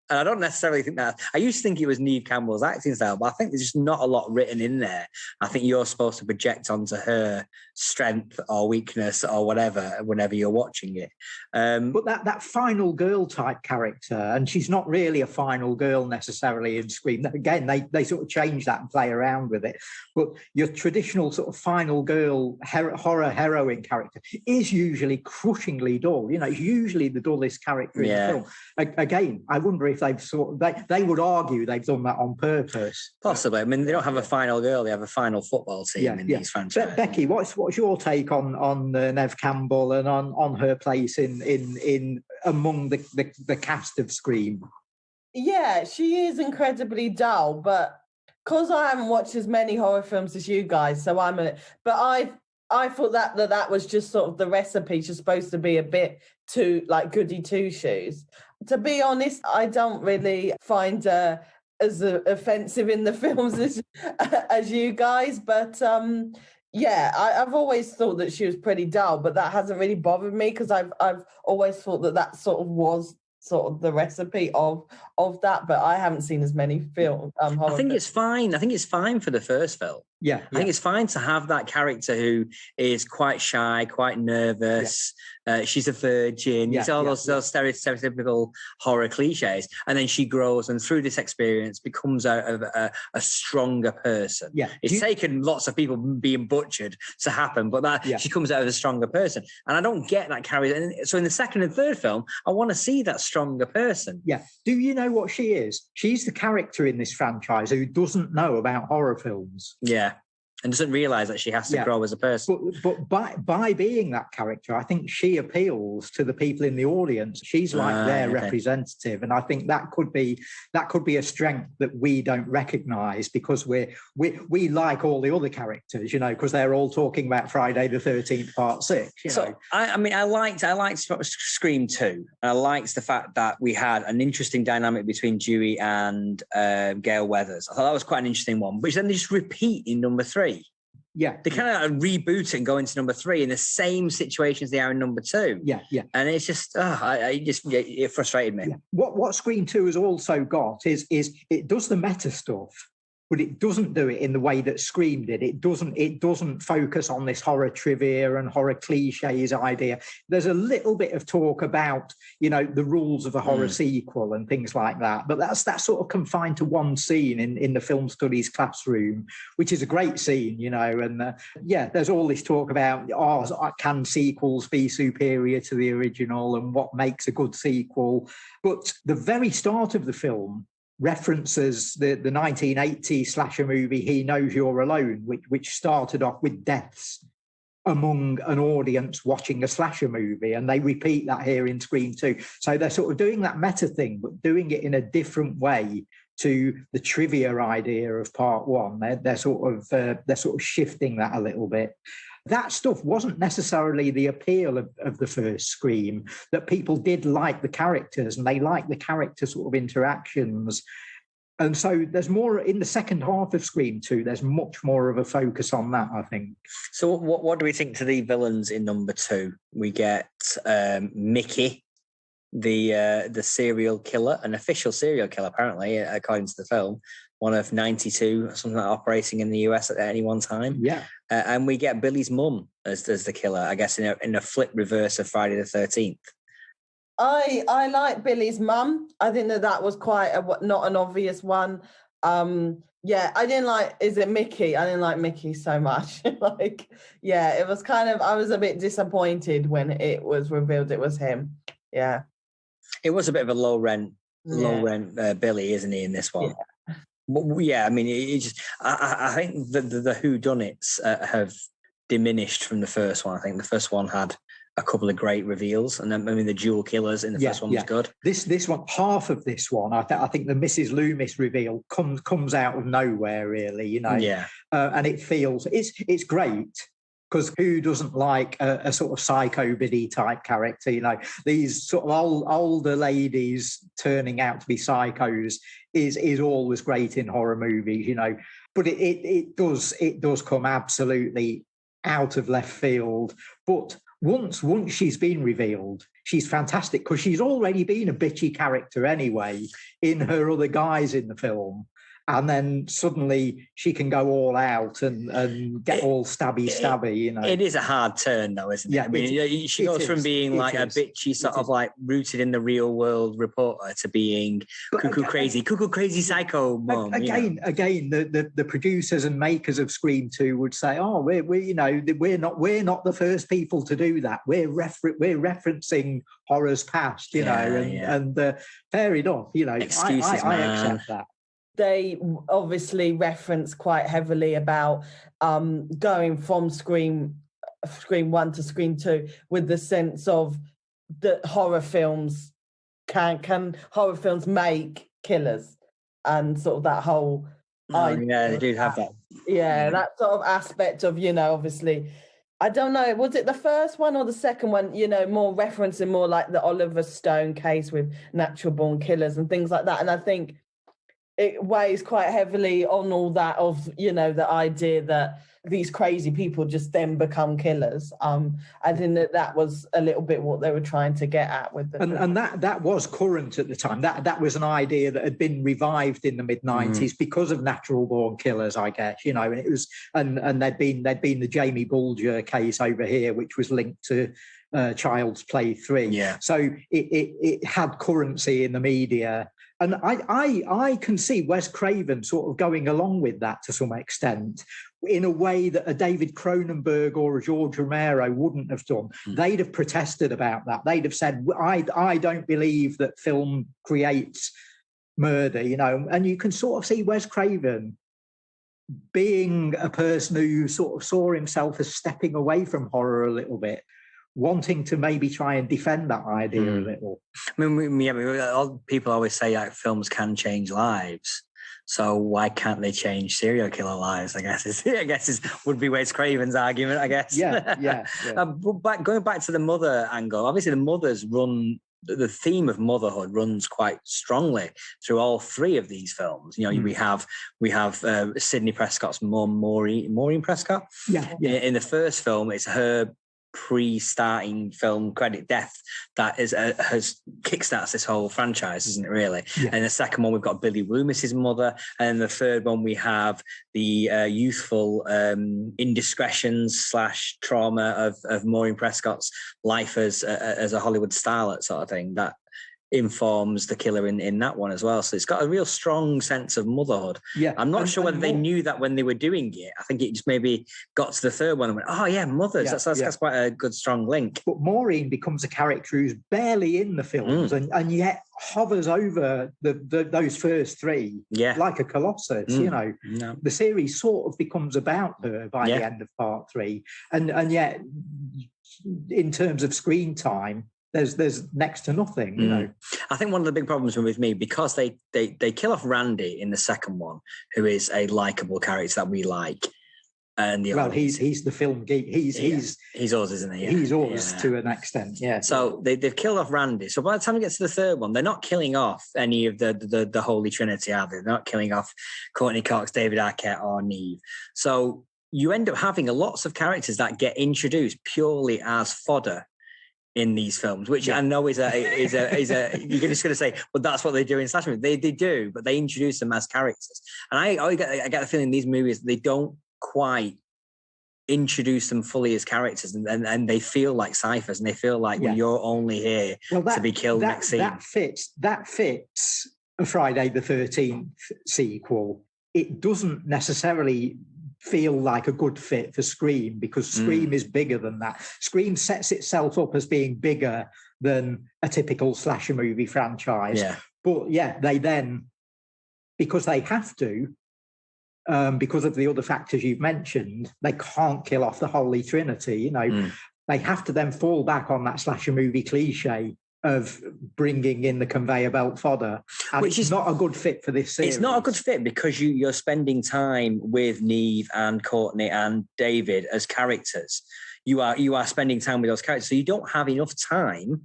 And I don't necessarily think that. I used to think it was Neve Campbell's acting style, but I think there's just not a lot written in there. I think you're supposed to project onto her strength or weakness or whatever whenever you're watching it. But that final girl type character, and she's not really a final girl necessarily in Scream. Again, they sort of change that and play around with it. But your traditional sort of final girl horror heroine character is usually crushingly dull. You know, it's usually the dullest character in the film. Again, I wonder if they would argue they've done that on purpose. Possibly. I mean, they don't have a final girl; they have a final football team in these franchises. Becky, what's your take on Neve Campbell and on her place in among the cast of Scream? Yeah, she is incredibly dull, but because I haven't watched as many horror films as you guys, so I thought that was just sort of the recipe. She's supposed to be a bit too like goody two shoes. To be honest, I don't really find her as offensive in the films as you guys, but I've always thought that she was pretty dull, but that hasn't really bothered me because I've always thought that sort of was sort of the recipe of that, but I haven't seen as many films. I think it's fine. I think it's fine for the first film. Yeah, I think it's fine to have that character who is quite shy, quite nervous. She's a virgin. It's all those stereotypical horror cliches. And then she grows and through this experience becomes a stronger person. Yeah. It's taken lots of people being butchered to happen, but she comes out as a stronger person. And I don't get that character. And so in the second and third film, I want to see that stronger person. Yeah. Do you know what she is? She's the character in this franchise who doesn't know about horror films. Yeah. And doesn't realise that she has to grow as a person. But by being that character, I think she appeals to the people in the audience. She's like their representative, and I think that could be a strength that we don't recognise because we like all the other characters, you know, because they're all talking about Friday the 13th Part 6. I liked Scream 2. I liked the fact that we had an interesting dynamic between Dewey and Gail Weathers. I thought that was quite an interesting one, which then they just repeat in number 3. Yeah, they kind of reboot it and go into number 3 in the same situations they are in number 2. Yeah. And it's just, it frustrated me. Yeah. What Scream 2 has also got is it does the meta stuff, but it doesn't do it in the way that Scream did. It doesn't focus on this horror trivia and horror cliches idea. There's a little bit of talk about, you know, the rules of a horror sequel and things like that. But that's sort of confined to one scene in the film studies classroom, which is a great scene, you know. And there's all this talk about, can sequels be superior to the original and what makes a good sequel? But the very start of the film references the 1980 slasher movie He Knows You're Alone, which started off with deaths among an audience watching a slasher movie, and they repeat that here in Scream 2. So they're sort of doing that meta thing, but doing it in a different way to the trivia idea of Part 1. They're sort of shifting that a little bit. That stuff wasn't necessarily the appeal of the first Scream, that people did like the characters and they liked the character sort of interactions. And so there's more in the second half of Scream 2, there's much more of a focus on that, I think. So what do we think to the villains in number 2? We get Mickey, the serial killer, an official serial killer, apparently, according to the film. One of 92, something like operating in the US at any one time. Yeah. And we get Billy's mum as the killer, I guess, in a flip reverse of Friday the 13th. I like Billy's mum. I think that was quite not an obvious one. I didn't like, is it Mickey? I didn't like Mickey so much. It was kind of, I was a bit disappointed when it was revealed it was him. Yeah. It was a bit of a low rent Billy, isn't he, in this one? Yeah. I mean, it just. I think the whodunits have diminished from the first one. I think the first one had a couple of great reveals, and then, I mean, the dual killers in the first one was good. This one, half of this one, I think the Mrs. Loomis reveal comes out of nowhere, really. You know. Yeah. And it feels it's great, Because who doesn't like a sort of psycho biddy type character? You know, these sort of older ladies turning out to be psychos is always great in horror movies. You know, but it does come absolutely out of left field. But once she's been revealed, she's fantastic because she's already been a bitchy character anyway in her other guys in the film. And then suddenly she can go all out and get all stabby, you know. It is a hard turn, though, isn't it? Yeah, I mean, she goes from being like a bitchy, sort of like rooted in the real world reporter to being cuckoo crazy psycho mom. Again, the producers and makers of Scream 2 would say, "Oh, we're not the first people to do that. We're referencing horror's past, you know." And fair enough, you know. Excuses, I accept that. They obviously reference quite heavily about going from Scream 1 to Scream 2 with the sense of that horror films can horror films make killers, and sort of that whole they do have that. Yeah, that sort of aspect of, you know, obviously, I don't know, was it the first one or the second one, you know, more referencing more like the Oliver Stone case with natural born killers and things like that. And I think it weighs quite heavily on all that of, you know, the idea that these crazy people just then become killers. I think that was a little bit what they were trying to get at with the and that was current at the time. That was an idea that had been revived in the mid-90s because of natural born killers, I guess, you know. And it was and there'd been the Jamie Bulger case over here, which was linked to Child's Play 3. Yeah. So it had currency in the media. And I can see Wes Craven sort of going along with that to some extent in a way that a David Cronenberg or a George Romero wouldn't have done. They'd have protested about that. They'd have said, I don't believe that film creates murder, you know. And you can sort of see Wes Craven being a person who sort of saw himself as stepping away from horror a little bit, wanting to maybe try and defend that idea a little. I mean, people always say like films can change lives. So why can't they change serial killer lives? I guess would be Wes Craven's argument. I guess. Yeah. But going back to the mother angle, obviously the mothers run. The theme of motherhood runs quite strongly through all three of these films. You know, we have Sidney Prescott's mum, Maureen Prescott. Yeah. In the first film, it's her pre-starting film credit death that has kickstarts this whole franchise, isn't it, really? Yeah. And the second one, we've got Billy Loomis's mother, and the third one we have the youthful indiscretions / trauma of Maureen Prescott's life as a Hollywood starlet sort of thing that informs the killer in that one as well. So it's got a real strong sense of motherhood. Yeah, I'm not sure whether they knew that when they were doing it. I think it just maybe got to the third one and went, oh yeah, mothers. That's quite a good strong link. But Maureen becomes a character who's barely in the films and yet hovers over those first three like a colossus. You know, the series sort of becomes about her by the end of part 3, and yet in terms of screen time, there's next to nothing, you know. I think one of the big problems with me, because they kill off Randy in the second one, who is a likable character that we like, and he's the film geek. He's ours, isn't he? He's ours to an extent. Yeah. So they've killed off Randy. So by the time we get to the third one, they're not killing off any of the Holy Trinity, are they? They're not killing off Courtney Cox, David Arquette, or Neve. So you end up having lots of characters that get introduced purely as fodder in these films, which I know is a you're just going to say, well, that's what they do in slasher movies. They do, but they introduce them as characters. And I get the feeling these movies, they don't quite introduce them fully as characters, and they feel like ciphers, and they feel like you're only here to be killed next scene. That fits a Friday the 13th sequel. It doesn't necessarily feel like a good fit for Scream, because Scream is bigger than that. Scream sets itself up as being bigger than a typical slasher movie franchise. Yeah. But they then, because they have to, because of the other factors you've mentioned, they can't kill off the Holy Trinity. You know, they have to then fall back on that slasher movie cliche of bringing in the conveyor belt fodder, and Which it's is not a good fit for this series. It's not a good fit because you're spending time with Neve and Courtney and David as characters. You are spending time with those characters, so you don't have enough time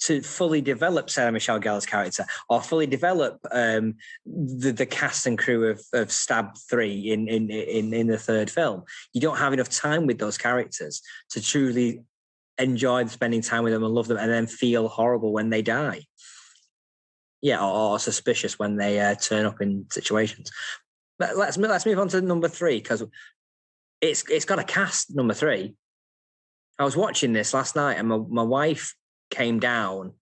to fully develop Sarah Michelle Gellar's character or fully develop the cast and crew of Stab 3 in the third film. You don't have enough time with those characters to truly enjoy spending time with them and love them, and then feel horrible when they die. Yeah, or suspicious when they turn up in situations. But let's move on to number 3, because it's got a cast, number 3. I was watching this last night, and my wife came down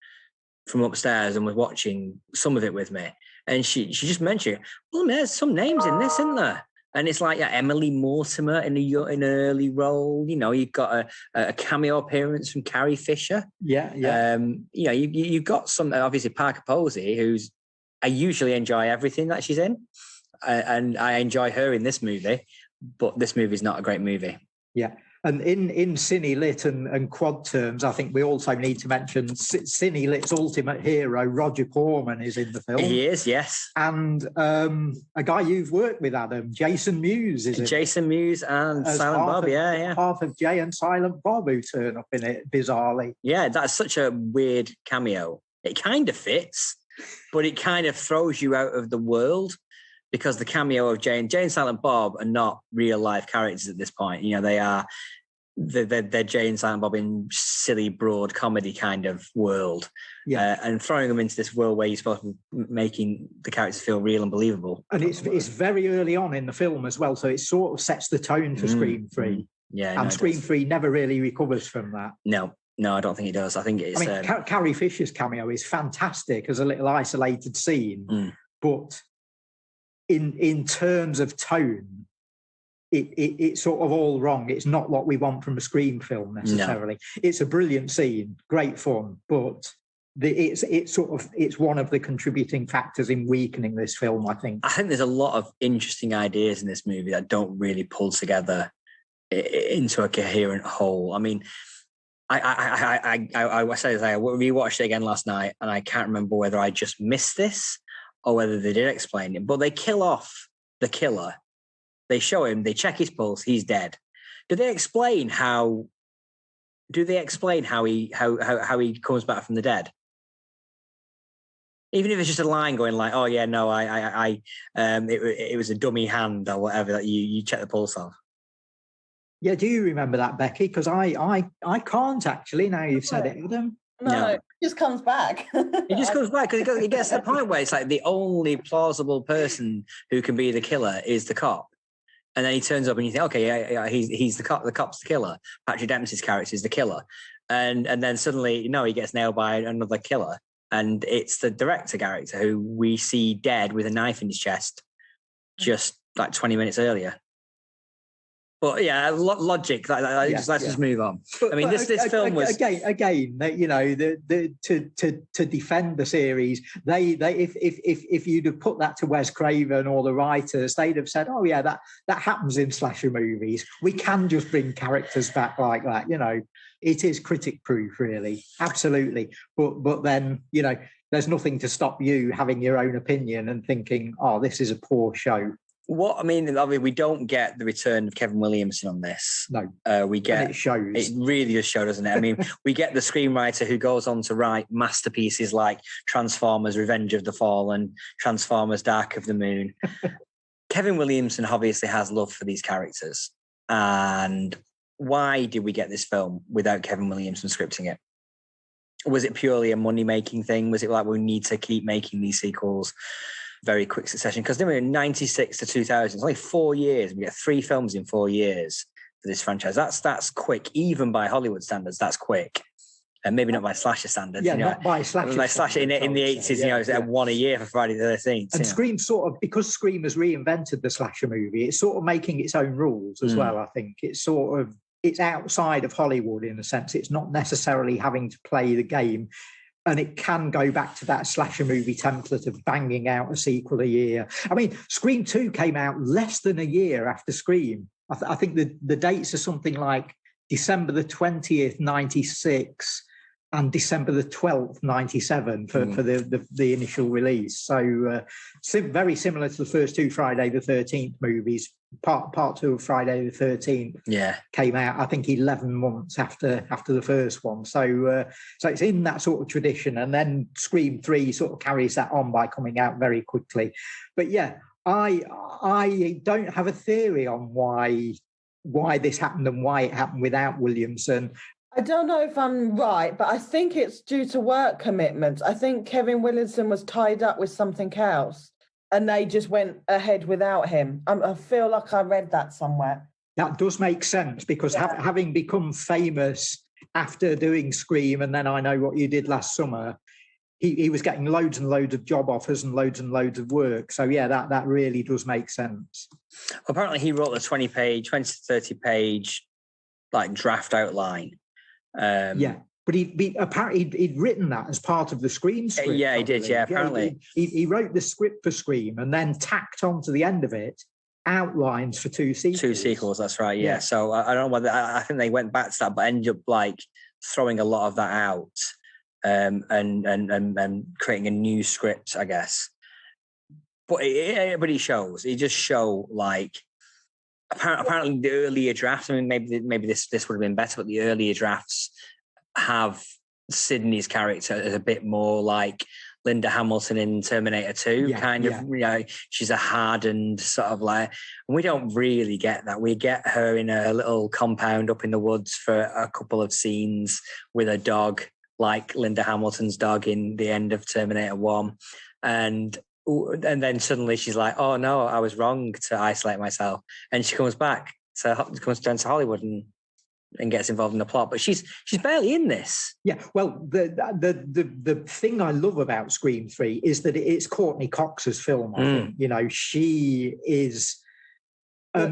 from upstairs and was watching some of it with me, and she just mentioned, well, there's some names in this, isn't there? And it's like Emily Mortimer in an early role. You know, you've got a cameo appearance from Carrie Fisher. Yeah. You know, you've got some, obviously Parker Posey, I usually enjoy everything that she's in, and I enjoy her in this movie, but this movie is not a great movie. Yeah. And in Cine Lit and quad terms, I think we also need to mention Cine Lit's ultimate hero, Roger Corman, is in the film. He is, yes. And a guy you've worked with, Adam, Jason Mewes, is it? Jason Mewes and Silent Bob, yeah. Half of Jay and Silent Bob, who turn up in it, bizarrely. Yeah, that's such a weird cameo. It kind of fits, but it kind of throws you out of the world, because the cameo of Jay and Silent Bob are not real life characters at this point. You know, they're Jay and Silent Bob in silly, broad comedy kind of world. Yeah. And throwing them into this world where you're supposed to be making the characters feel real and believable. And it's very early on in the film as well, so it sort of sets the tone for Scream 3. Yeah. And Scream 3 never really recovers from that. No, I don't think it does. I think it's... I mean, Carrie Fisher's cameo is fantastic as a little isolated scene, but in terms of tone, it's sort of all wrong. It's not what we want from a Scream film necessarily. No. It's a brilliant scene, great fun, but it's one of the contributing factors in weakening this film, I think. I think there's a lot of interesting ideas in this movie that don't really pull together into a coherent whole. I mean, I rewatched it again last night, and I can't remember whether I just missed this or whether they did explain it, but they kill off the killer. They show him, they check his pulse, he's dead. Do they explain how he comes back from the dead? Even if it's just a line going like, oh yeah, no, it was a dummy hand or whatever that you check the pulse of. Yeah, do you remember that, Becky? Because I can't actually, now you've said it, Adam. No, it just comes back. It just comes back because it gets to the point where it's like the only plausible person who can be the killer is the cop. And then he turns up and you think, okay, yeah, he's the cop. The cop's the killer. Patrick Dempsey's character is the killer. And then suddenly, he gets nailed by another killer. And it's the director character who we see dead with a knife in his chest just like 20 minutes earlier. But yeah, logic. Let's just move on. I mean, this film was again. To defend the series, if you'd have put that to Wes Craven or the writers, they'd have said, "Oh yeah, that happens in slasher movies. We can just bring characters back like that." It is critic proof, really, absolutely. But then there's nothing to stop you having your own opinion and thinking, "Oh, this is a poor show." We don't get the return of Kevin Williamson on this. No, we get. And it shows. It really does show, doesn't it? I mean, we get the screenwriter who goes on to write masterpieces like Transformers: Revenge of the Fallen, Transformers: Dark of the Moon. Kevin Williamson obviously has love for these characters. And why did we get this film without Kevin Williamson scripting it? Was it purely a money-making thing? Was it like we need to keep making these sequels? Very quick succession, because then we're in 96 to 2000. It's only 4 years. We get 3 films in 4 years for this franchise. That's quick, even by Hollywood standards. That's quick, and maybe not by slasher standards. Yeah, not by slasher. Like slasher in the 80s, it's one a year for Friday the 13th. And Scream because Scream has reinvented the slasher movie. It's sort of making its own rules as well. I think it's outside of Hollywood in a sense. It's not necessarily having to play the game. And it can go back to that slasher movie template of banging out a sequel a year. I mean, Scream 2 came out less than a year after Scream. I think the dates are something like December the 20th, 96, and December the 12th, 97 for the initial release. So very similar to the first two Friday the 13th movies. Part two of Friday the 13th came out, I think, 11 months after the first one. So it's in that sort of tradition. And then Scream 3 sort of carries that on by coming out very quickly. But yeah, I don't have a theory on why this happened and why it happened without Williamson. I don't know if I'm right, but I think it's due to work commitments. I think Kevin Williamson was tied up with something else and they just went ahead without him. I feel like I read that somewhere. That does make sense because having become famous after doing Scream and then I Know What You Did Last Summer, he was getting loads and loads of job offers and loads of work. So, yeah, that really does make sense. Apparently he wrote a 20 to 30 page like draft outline. But apparently he'd written that as part of the Scream script. Yeah, he did. Yeah, apparently he wrote the script for Scream and then tacked onto the end of it outlines for two sequels. Two sequels, that's right. Yeah. So I don't know whether I think they went back to that, but ended up like throwing a lot of that out and creating a new script, I guess. But he shows. He just show like. Apparently, the earlier drafts. I mean, maybe this would have been better, but the earlier drafts have Sydney's character as a bit more like Linda Hamilton in Terminator 2, of. She's a hardened sort of like. And we don't really get that. We get her in a little compound up in the woods for a couple of scenes with a dog, like Linda Hamilton's dog in the end of Terminator 1, and then suddenly she's like, oh no, I was wrong to isolate myself. And she comes back, comes down to Hollywood and gets involved in the plot. But she's barely in this. Yeah, well, the thing I love about Scream 3 is that it's Courtney Cox's film, I think. You know, she is...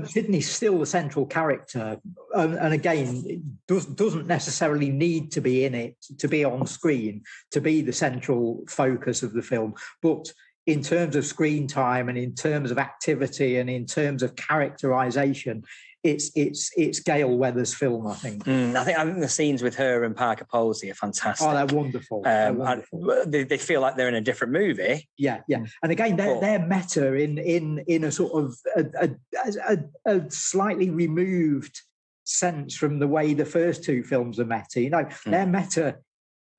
Sydney's still the central character, and again, doesn't necessarily need to be in it, to be on screen, to be the central focus of the film. But in terms of screen time and in terms of activity and in terms of characterization, it's Gail Weathers' film, I think. I think the scenes with her and Parker Posey are fantastic. Oh, they're wonderful. They feel like they're in a different movie. Yeah. And again, they're meta in a sort of a slightly removed sense from the way the first two films are meta. You know, they're meta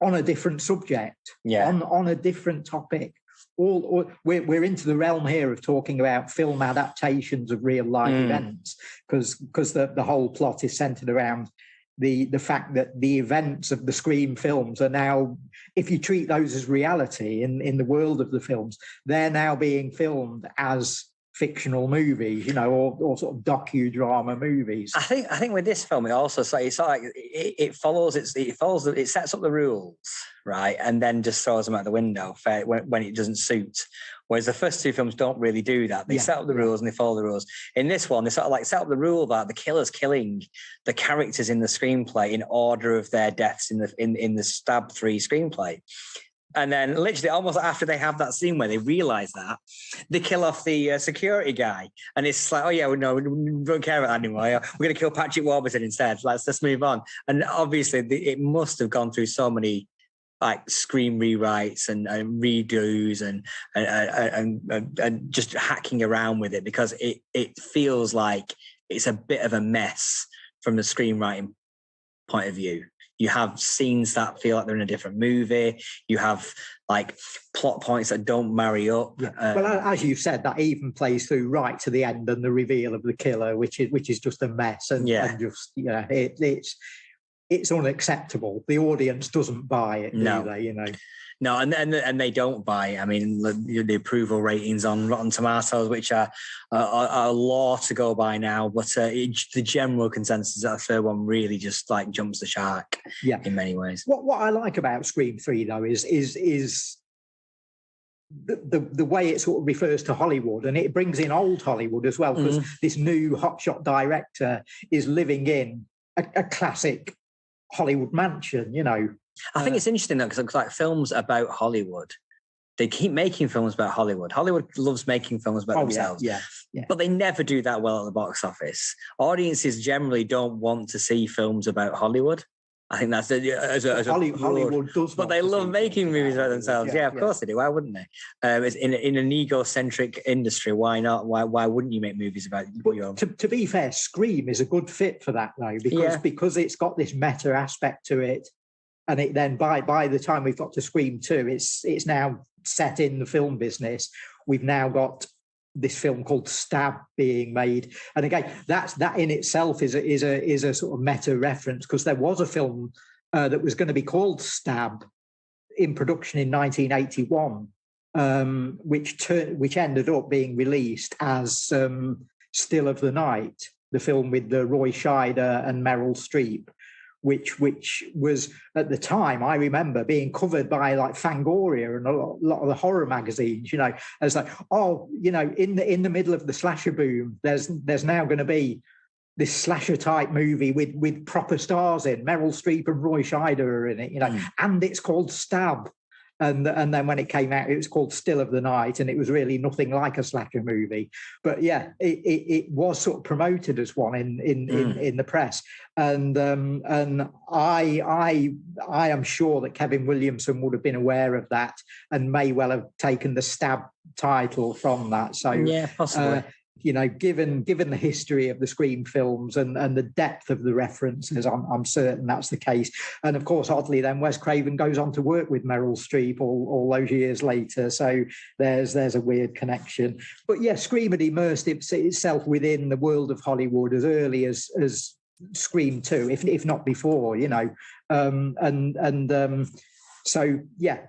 on a different subject, on a different topic. We're into the realm here of talking about film adaptations of real life events because the whole plot is centered around the fact that the events of the Scream films are now, if you treat those as reality in the world of the films, they're now being filmed as fictional movies, you know, or sort of docudrama movies. I think with this film, it also it sets up the rules, right, and then just throws them out the window when it doesn't suit. Whereas the first two films don't really do that. They set up the rules and they follow the rules. In this one, they sort of like set up the rule that the killer's killing the characters in the screenplay in order of their deaths in the Stab 3 screenplay. And then literally almost after they have that scene where they realise that, they kill off the security guy. And it's like, oh yeah, we don't care about that anymore. We're going to kill Patrick Warburton instead. Let's move on. And obviously it must have gone through so many like Scream rewrites and redos and just hacking around with it because it feels like it's a bit of a mess from the screenwriting point of view. You have scenes that feel like they're in a different movie. You have like plot points that don't marry up. Well, as you said, that even plays through right to the end and the reveal of the killer, which is just a mess and just it's unacceptable. The audience doesn't buy it, do they? You know. No, and they don't buy it. I mean, the approval ratings on Rotten Tomatoes, which are a law to go by now, but the general consensus is that the third one really just like jumps the shark. In many ways. What I like about Scream 3 though is the way it sort of refers to Hollywood, and it brings in old Hollywood as well, because this new hotshot director is living in a classic Hollywood mansion, you know. I think it's interesting though, because like films about Hollywood, they keep making films about Hollywood. Hollywood loves making films about themselves. Yeah. But they never do that well at the box office. Audiences generally don't want to see films about Hollywood. I think that's as a Hollywood does, but they love making movies about themselves. Yeah, of course they do. Why wouldn't they? It's in an egocentric industry. Why not? Why wouldn't you make movies about your own? To be fair, Scream is a good fit for that though, because it's got this meta aspect to it, and it then by the time we've got to Scream 2, it's now set in the film business. We've now got this film called Stab being made, and again, that in itself is a sort of meta reference, because there was a film that was going to be called Stab in production in 1981, which ended up being released as Still of the Night, the film with Roy Scheider and Meryl Streep, which was at the time, I remember, being covered by like Fangoria and a lot of the horror magazines, as like, in the middle of the slasher boom, there's now going to be this slasher type movie with proper stars in, Meryl Streep and Roy Scheider are in it, and it's called Stab. And then when it came out, it was called Still of the Night, and it was really nothing like a slasher movie. But yeah, it was sort of promoted as one in the press, and I am sure that Kevin Williamson would have been aware of that and may well have taken the Stab title from that. So yeah, possibly. Given the history of the Scream films and the depth of the references, I'm certain that's the case. And of course, oddly, then Wes Craven goes on to work with Meryl Streep all those years later. So there's a weird connection. But yeah, Scream had immersed itself within the world of Hollywood as early as Scream 2, if not before. So yeah,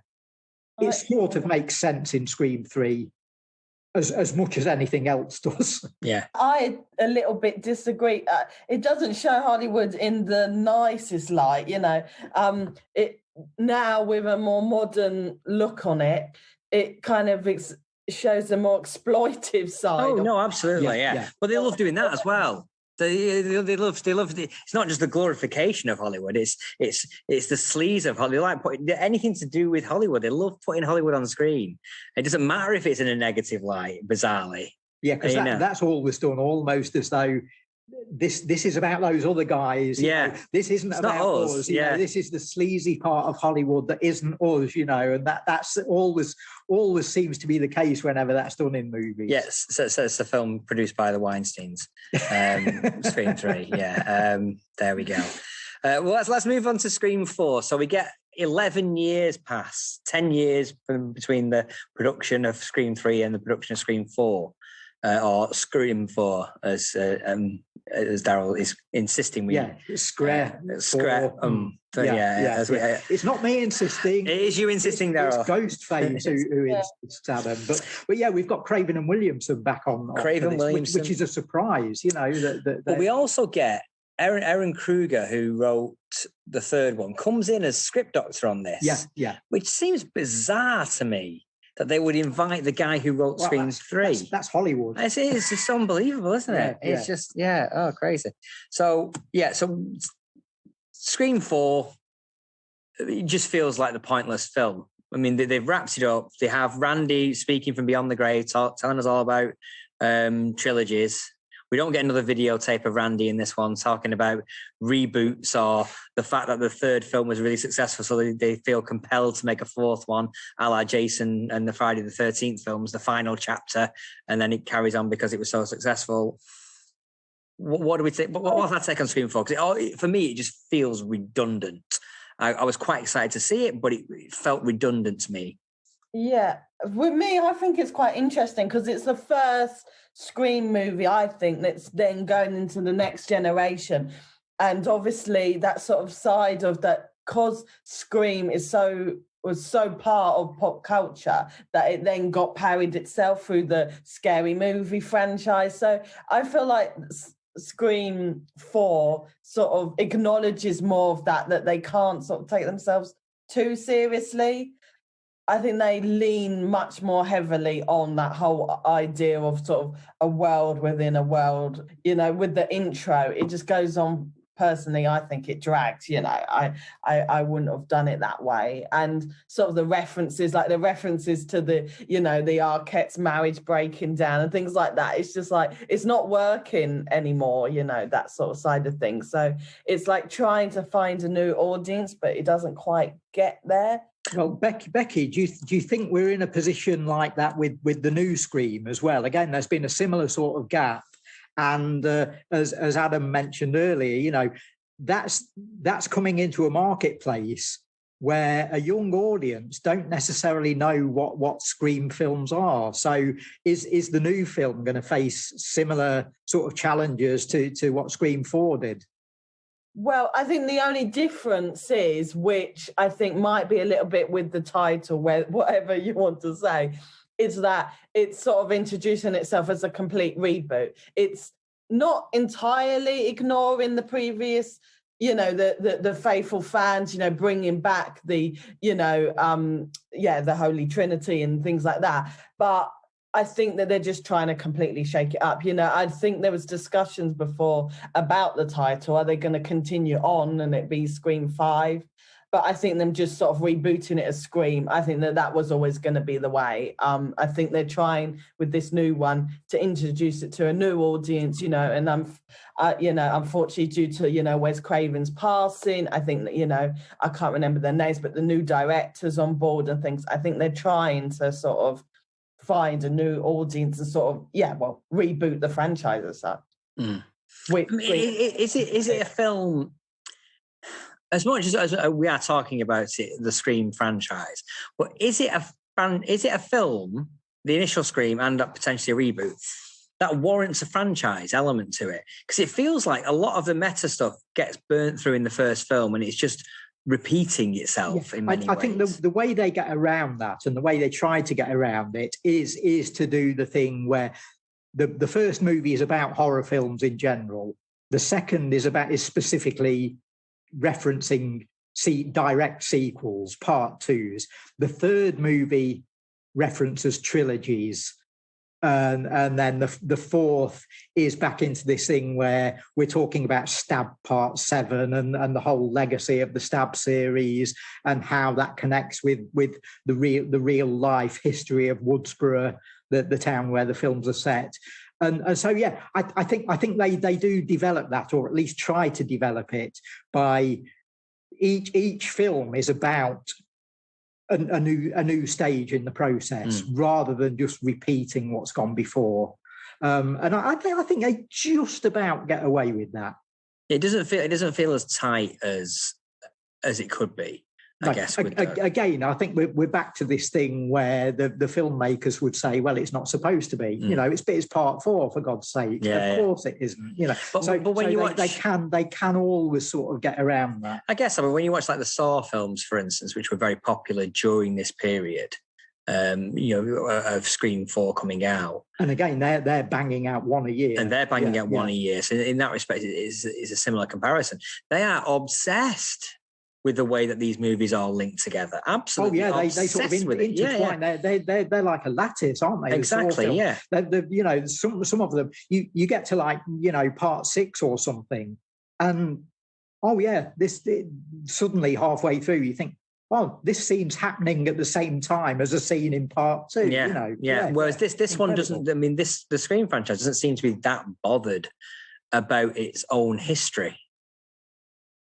it sort of makes sense in Scream 3. As much as anything else does. Yeah. I a little bit disagree. It doesn't show Hollywood in the nicest light, It now, with a more modern look on it, it kind of shows a more exploitive side. Oh, no, absolutely, yeah. But they love doing that as well. They love it's not just the glorification of Hollywood, it's the sleaze of Hollywood. They like putting anything to do with Hollywood. They love putting Hollywood on screen. It doesn't matter if it's in a negative light, bizarrely. Yeah, because that's always done almost as though this is about those other guys. This isn't about us. This is the sleazy part of Hollywood that isn't us. And that's always seems to be the case whenever that's done in movies. Yes, so it's a film produced by the Weinsteins. Scream 3. Yeah, there we go. Well, let's move on to Scream 4. So we get 11 years pass, 10 years between the production of Scream 3 and the production of Scream 4. Or Scream 4, as Daryl is insisting we... Yeah, Scream. It's not me insisting. It is you insisting, Daryl. It's Ghostface who insists, Adam. But yeah, we've got Craven and Williamson back on. Craven Williamson. Which is a surprise, But we also get Aaron Kruger, who wrote the third one, comes in as script doctor on this. Yeah. Which seems bizarre to me, that they would invite the guy who wrote Scream 3. That's Hollywood. It's just unbelievable, isn't it? It's just, crazy. So Scream 4, it just feels like the pointless film. I mean, they've wrapped it up. They have Randy speaking from beyond the grave, telling us all about trilogies. We don't get another videotape of Randy in this one talking about reboots or the fact that the third film was really successful, so they feel compelled to make a fourth one, a la Jason and the Friday the 13th films, the final chapter, and then it carries on because it was so successful. What do we think? What's that take on Scream 4? Because for me, it just feels redundant. I was quite excited to see it, but it felt redundant to me. Yeah, with me, I think it's quite interesting because it's the first Scream movie, I think, that's then going into the next generation. And obviously that sort of side of that, because Scream was so part of pop culture, that it then got parried itself through the Scary Movie franchise. So I feel like Scream 4 sort of acknowledges more of that they can't sort of take themselves too seriously. I think they lean much more heavily on that whole idea of sort of a world within a world. With the intro, it just goes on personally, I think it dragged. I wouldn't have done it that way. And sort of the references to the, the Arquette's marriage breaking down and things like that. It's just like, it's not working anymore, that sort of side of things. So it's like trying to find a new audience, but it doesn't quite get there. Well, Becky, do you think we're in a position like that with the new Scream as well? Again, there's been a similar sort of gap. And as Adam mentioned earlier, that's coming into a marketplace where a young audience don't necessarily know what Scream films are. So is the new film going to face similar sort of challenges to what Scream 4 did? Well, I think the only difference is, which I think might be a little bit with the title, whatever you want to say, is that it's sort of introducing itself as a complete reboot. It's not entirely ignoring the previous, the faithful fans, bringing back the, the Holy Trinity and things like that. But I think that they're just trying to completely shake it up. I think there was discussions before about the title. Are they going to continue on and it be Scream 5? But I think them just sort of rebooting it as Scream, I think that was always going to be the way. I think they're trying with this new one to introduce it to a new audience, and unfortunately due to, Wes Craven's passing, I think that, I can't remember their names, but the new directors on board and things, I think they're trying to sort of find a new audience and sort of, reboot the franchise as such. Mm. Is it a film? As much as we are talking about the Scream franchise, but is it a film, the initial Scream and potentially a reboot, that warrants a franchise element to it? Because it feels like a lot of the meta stuff gets burnt through in the first film, and it's just repeating itself in many ways. I think the way they get around that, and the way they try to get around it, is to do the thing where the first movie is about horror films in general. The second is specifically referencing direct sequels, part twos. The third movie references trilogies. And then the fourth is back into this thing where we're talking about Stab Part 7 and the whole legacy of the Stab series and how that connects with the real life history of Woodsboro, the town where the films are set. And so, I think they do develop that, or at least try to develop it, by each film is about a new stage in the process, rather than just repeating what's gone before. And I think they just about get away with that. It doesn't feel as tight as it could be. I guess. Again, I think we're back to this thing where the filmmakers would say, "Well, it's not supposed to be." It's part 4, for God's sake. Of course, it isn't. But when you watch, they can always sort of get around that. I guess. I mean, when you watch like the Saw films, for instance, which were very popular during this period, of Scream 4 coming out, and again, they're banging out one a year, one a year. So in that respect, it is a similar comparison. They are obsessed with the way that these movies are linked together. Absolutely. Oh, yeah, they sort of intertwine. They're like a lattice, aren't they? Exactly, yeah. Some of them, you get to part 6 or something, and this suddenly halfway through you think, well, this scene's happening at the same time as a scene in part 2. Whereas this one doesn't. I mean, the Scream franchise doesn't seem to be that bothered about its own history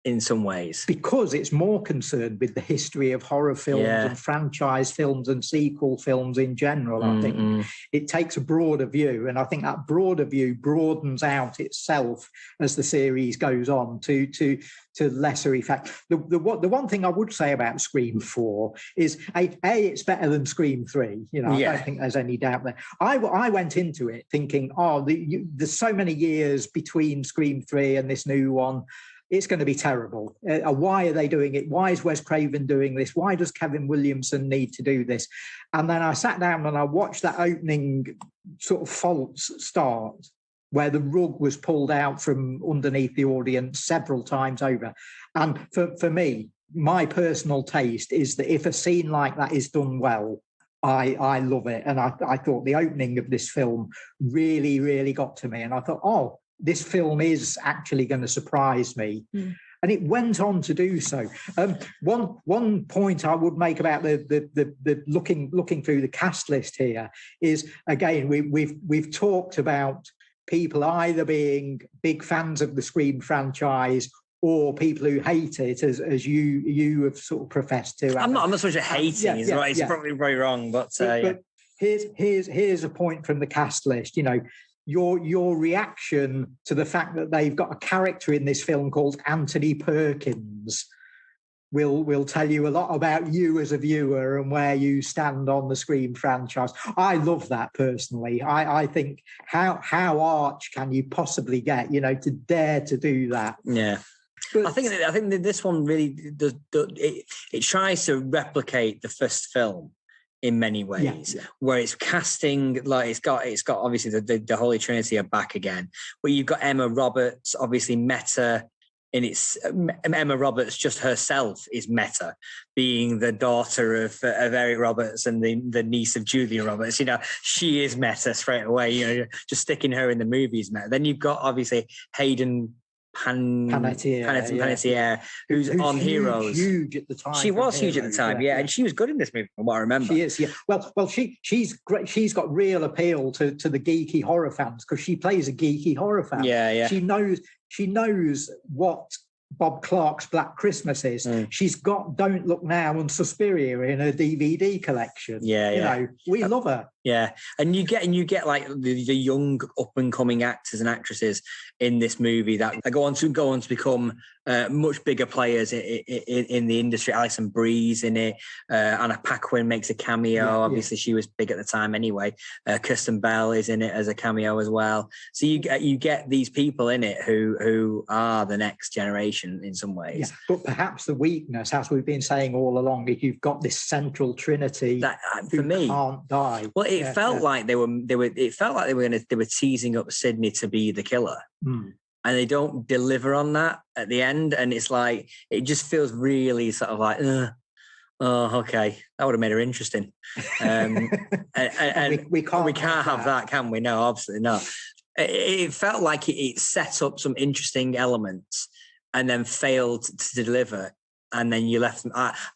in some ways, because it's more concerned with the history of horror films and franchise films and sequel films in general. I think it takes a broader view, and I think that broader view broadens out itself as the series goes on to lesser effect. The one thing I would say about Scream 4 is it's better than Scream 3. I don't think there's any doubt there. I went into it thinking, there's so many years between Scream 3 and this new one. It's going to be terrible. Why are they doing it? Why is Wes Craven doing this? Why does Kevin Williamson need to do this? And then I sat down and I watched that opening sort of false start where the rug was pulled out from underneath the audience several times over. And for me, my personal taste is that if a scene like that is done well, I love it. And I thought the opening of this film really, really got to me. And I thought, this film is actually going to surprise me. And it went on to do so. One point I would make about the looking through the cast list here is, again, we've talked about people either being big fans of the Scream franchise or people who hate it, as you have sort of professed to. I'm not so much hating. It's probably very wrong, but here's a point from the cast list. You know, your reaction to the fact that they've got a character in this film called Anthony Perkins will tell you a lot about you as a viewer and where you stand on the Scream franchise. I love that personally. I think how arch can you possibly get, you know, to dare to do that? Yeah. But I think that this one really does. It tries to replicate the first film in many ways, where it's casting, like it's got obviously the Holy Trinity are back again, but you've got Emma Roberts, obviously Meta. And it's Emma Roberts, just herself is Meta, being the daughter of Eric Roberts and the niece of Julia Roberts. You know, she is Meta straight away. You know, just sticking her in the movies, Meta. Then you've got obviously Hayden Panettiere, who's on Heroes. Huge at the time. She was huge at the time, and she was good in this movie, from what I remember. She is, yeah. Well, she's great. She's got real appeal to the geeky horror fans because she plays a geeky horror fan. Yeah. She knows what Bob Clark's Black Christmas is. She's got Don't Look Now and Suspiria in her DVD collection. You know, we love her. Yeah, and you get like the young up and coming actors and actresses in this movie that go on to become much bigger players in the industry. Alison Brie's in it. Anna Paquin makes a cameo. Obviously, she was big at the time anyway. Kirsten Bell is in it as a cameo as well. So you get these people in it who are the next generation in some ways. Yeah, but perhaps the weakness, as we've been saying all along, is you've got this central trinity that for me can't die. Well, it felt like they were. It felt like they were teasing up Sydney to be the killer, and they don't deliver on that at the end. And it's like it just feels really sort of like, oh, okay, that would have made her interesting. And we can't have that, can we? No, absolutely not. It felt like it set up some interesting elements and then failed to deliver. And then you left.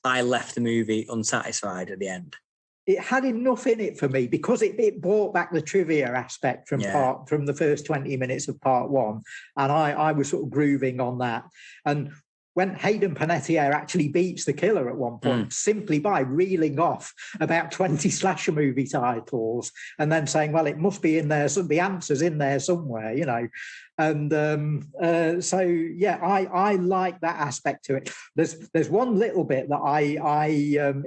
I left the movie unsatisfied at the end. It had enough in it for me because it brought back the trivia aspect from the first 20 minutes of part one. And I was sort of grooving on that. And when Hayden Panettiere actually beats the killer at one point, simply by reeling off about 20 slasher movie titles and then saying, well, it must be in there, the answer's in there somewhere, you know. And I like that aspect to it. There's one little bit that I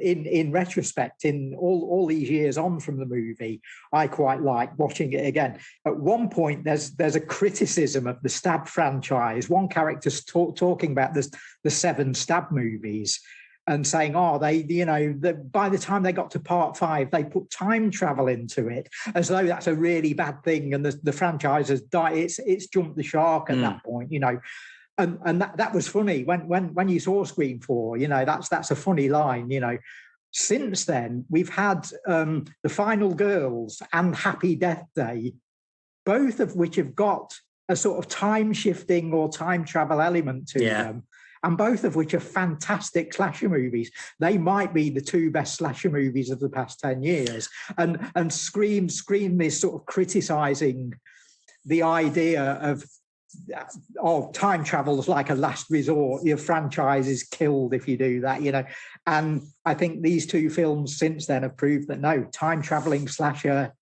in retrospect, in all these years on from the movie, I quite like watching it again. At one point, there's a criticism of the Stab franchise. One character's talking about the 7 Stab movies and saying, by the time they got to part 5, they put time travel into it, as though that's a really bad thing, and the franchise has died. It's jumped the shark at that point, you know. And that was funny when you saw Scream 4. You know, that's a funny line, you know. Since then, we've had The Final Girls and Happy Death Day, both of which have got a sort of time shifting or time travel element to them. And both of which are fantastic slasher movies. They might be the 2 best slasher movies of the past 10 years. And Scream is sort of criticising the idea of time travel as like a last resort. Your franchise is killed if you do that, you know. And I think these 2 films since then have proved that no, time traveling slasher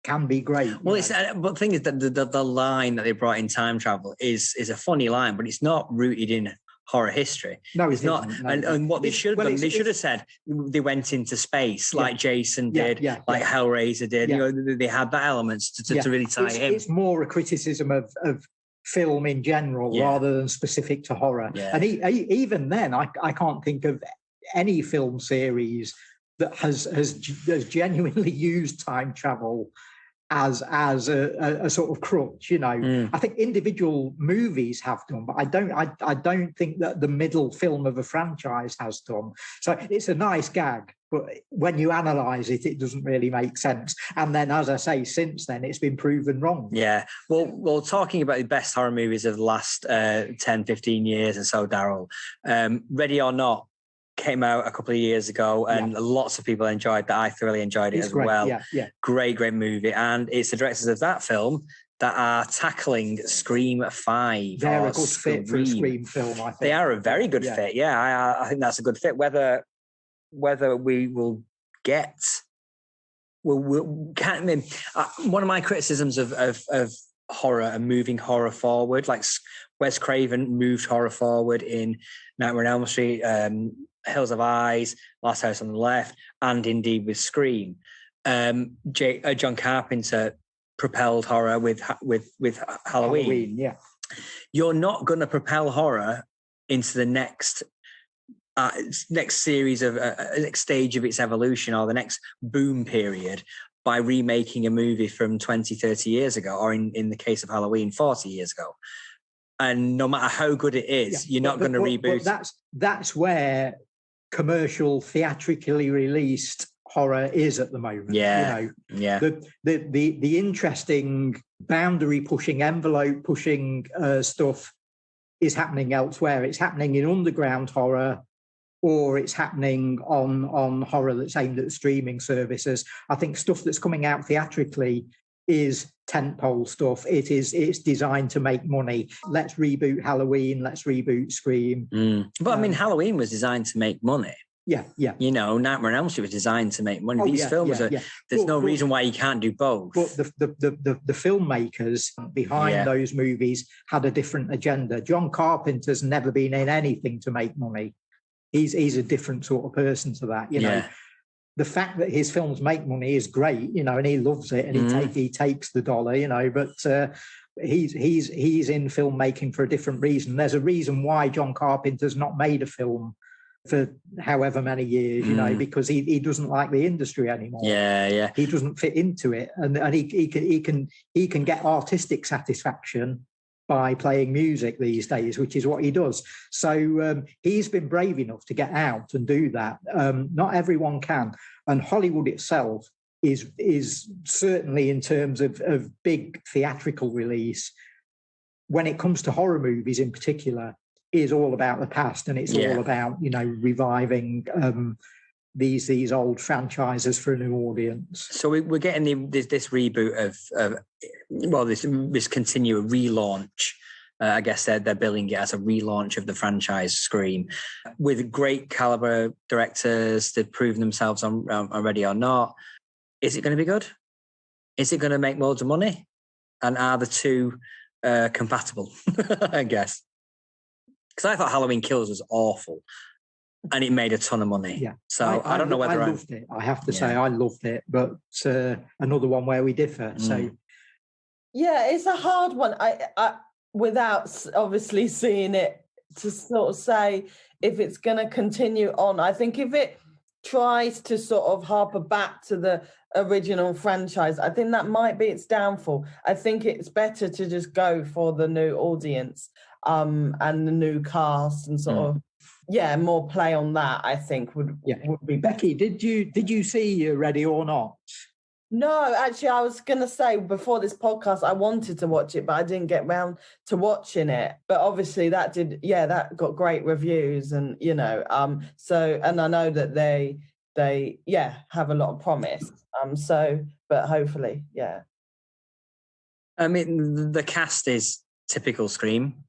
can be great. Well, but the thing is that the line that they brought in time travel is a funny line, but it's not rooted in horror history. No, it's not. No. And what they should have done, they should have said they went into space like Jason did, like Hellraiser did. You know, they had that element to really tie in. It's more a criticism of film in general rather than specific to horror. And even then, I can't think of any film series that has genuinely used time travel as a sort of crutch, you know. I think individual movies have done, but I don't think that the middle film of a franchise has done. So it's a nice gag, but when you analyse it, it doesn't really make sense. And then, as I say, since then, it's been proven wrong. Yeah. Well, talking about the best horror movies of the last 10, 15 years or so, Daryl, Ready or Not came out a couple of years ago, and lots of people enjoyed that. I thoroughly enjoyed it as great. well. Yeah. Great movie. And it's the directors of that film that are tackling Scream 5. They're a good fit for a Scream film, I think. They are a very good fit. Yeah, I think that's a good fit. Whether we will get... one of my criticisms of horror and moving horror forward, like Wes Craven moved horror forward in Nightmare on Elm Street, Hills of Eyes, Last House on the Left, and indeed with Scream. John Carpenter propelled horror with Halloween. Yeah, you're not going to propel horror into the next series of next stage of its evolution, or the next boom period, by remaking a movie from 20, 30 years ago, or in the case of Halloween, 40 years ago. And no matter how good it is, you're not going to reboot. But that's where commercial, theatrically released horror is at the moment. Yeah, you know, the interesting boundary pushing, envelope pushing stuff is happening elsewhere. It's happening in underground horror, or it's happening on horror that's aimed at streaming services. I think stuff that's coming out theatrically is tentpole stuff. It's designed to make money. Let's reboot Halloween. Let's reboot Scream. But I mean, Halloween was designed to make money. Yeah. You know, Nightmare on Elm Street was designed to make money. These films there's no reason why you can't do both. But the filmmakers behind those movies had a different agenda. John Carpenter's never been in anything to make money. He's a different sort of person to that. You know, the fact that his films make money is great. You know, and he loves it, and he takes the dollar. You know, but he's in filmmaking for a different reason. There's a reason why John Carpenter's not made a film for however many years, you know, because he doesn't like the industry anymore. Yeah. He doesn't fit into it, and he can get artistic satisfaction by playing music these days, which is what he does. So he's been brave enough to get out and do that. Not everyone can, and Hollywood itself is certainly, in terms of big theatrical release, when it comes to horror movies in particular, is all about the past, and it's all about, you know, reviving these old franchises for a new audience. So we're getting this reboot of this continual relaunch. I guess they're billing it as a relaunch of the franchise Scream, with great caliber directors. They've proven themselves on Ready or Not. Is it going to be good? Is it going to make loads of money? And are the two compatible? I guess. Because I thought Halloween Kills was awful, and it made a ton of money. Yeah. So I don't know whether I loved it. I have to say I loved it, but another one where we differ. So yeah, it's a hard one. I without obviously seeing it, to sort of say if it's going to continue on. I think if it tries to sort of harper back to the original franchise, I think that might be its downfall. I think it's better to just go for the new audience and the new cast, and sort of more play on that. I think would be better. Becky, did you see Ready or Not? No, actually, I was going to say before this podcast, I wanted to watch it, but I didn't get round to watching it. But obviously that that got great reviews, and, you know, and I know that they have a lot of promise. But hopefully, I mean, the cast is typical Scream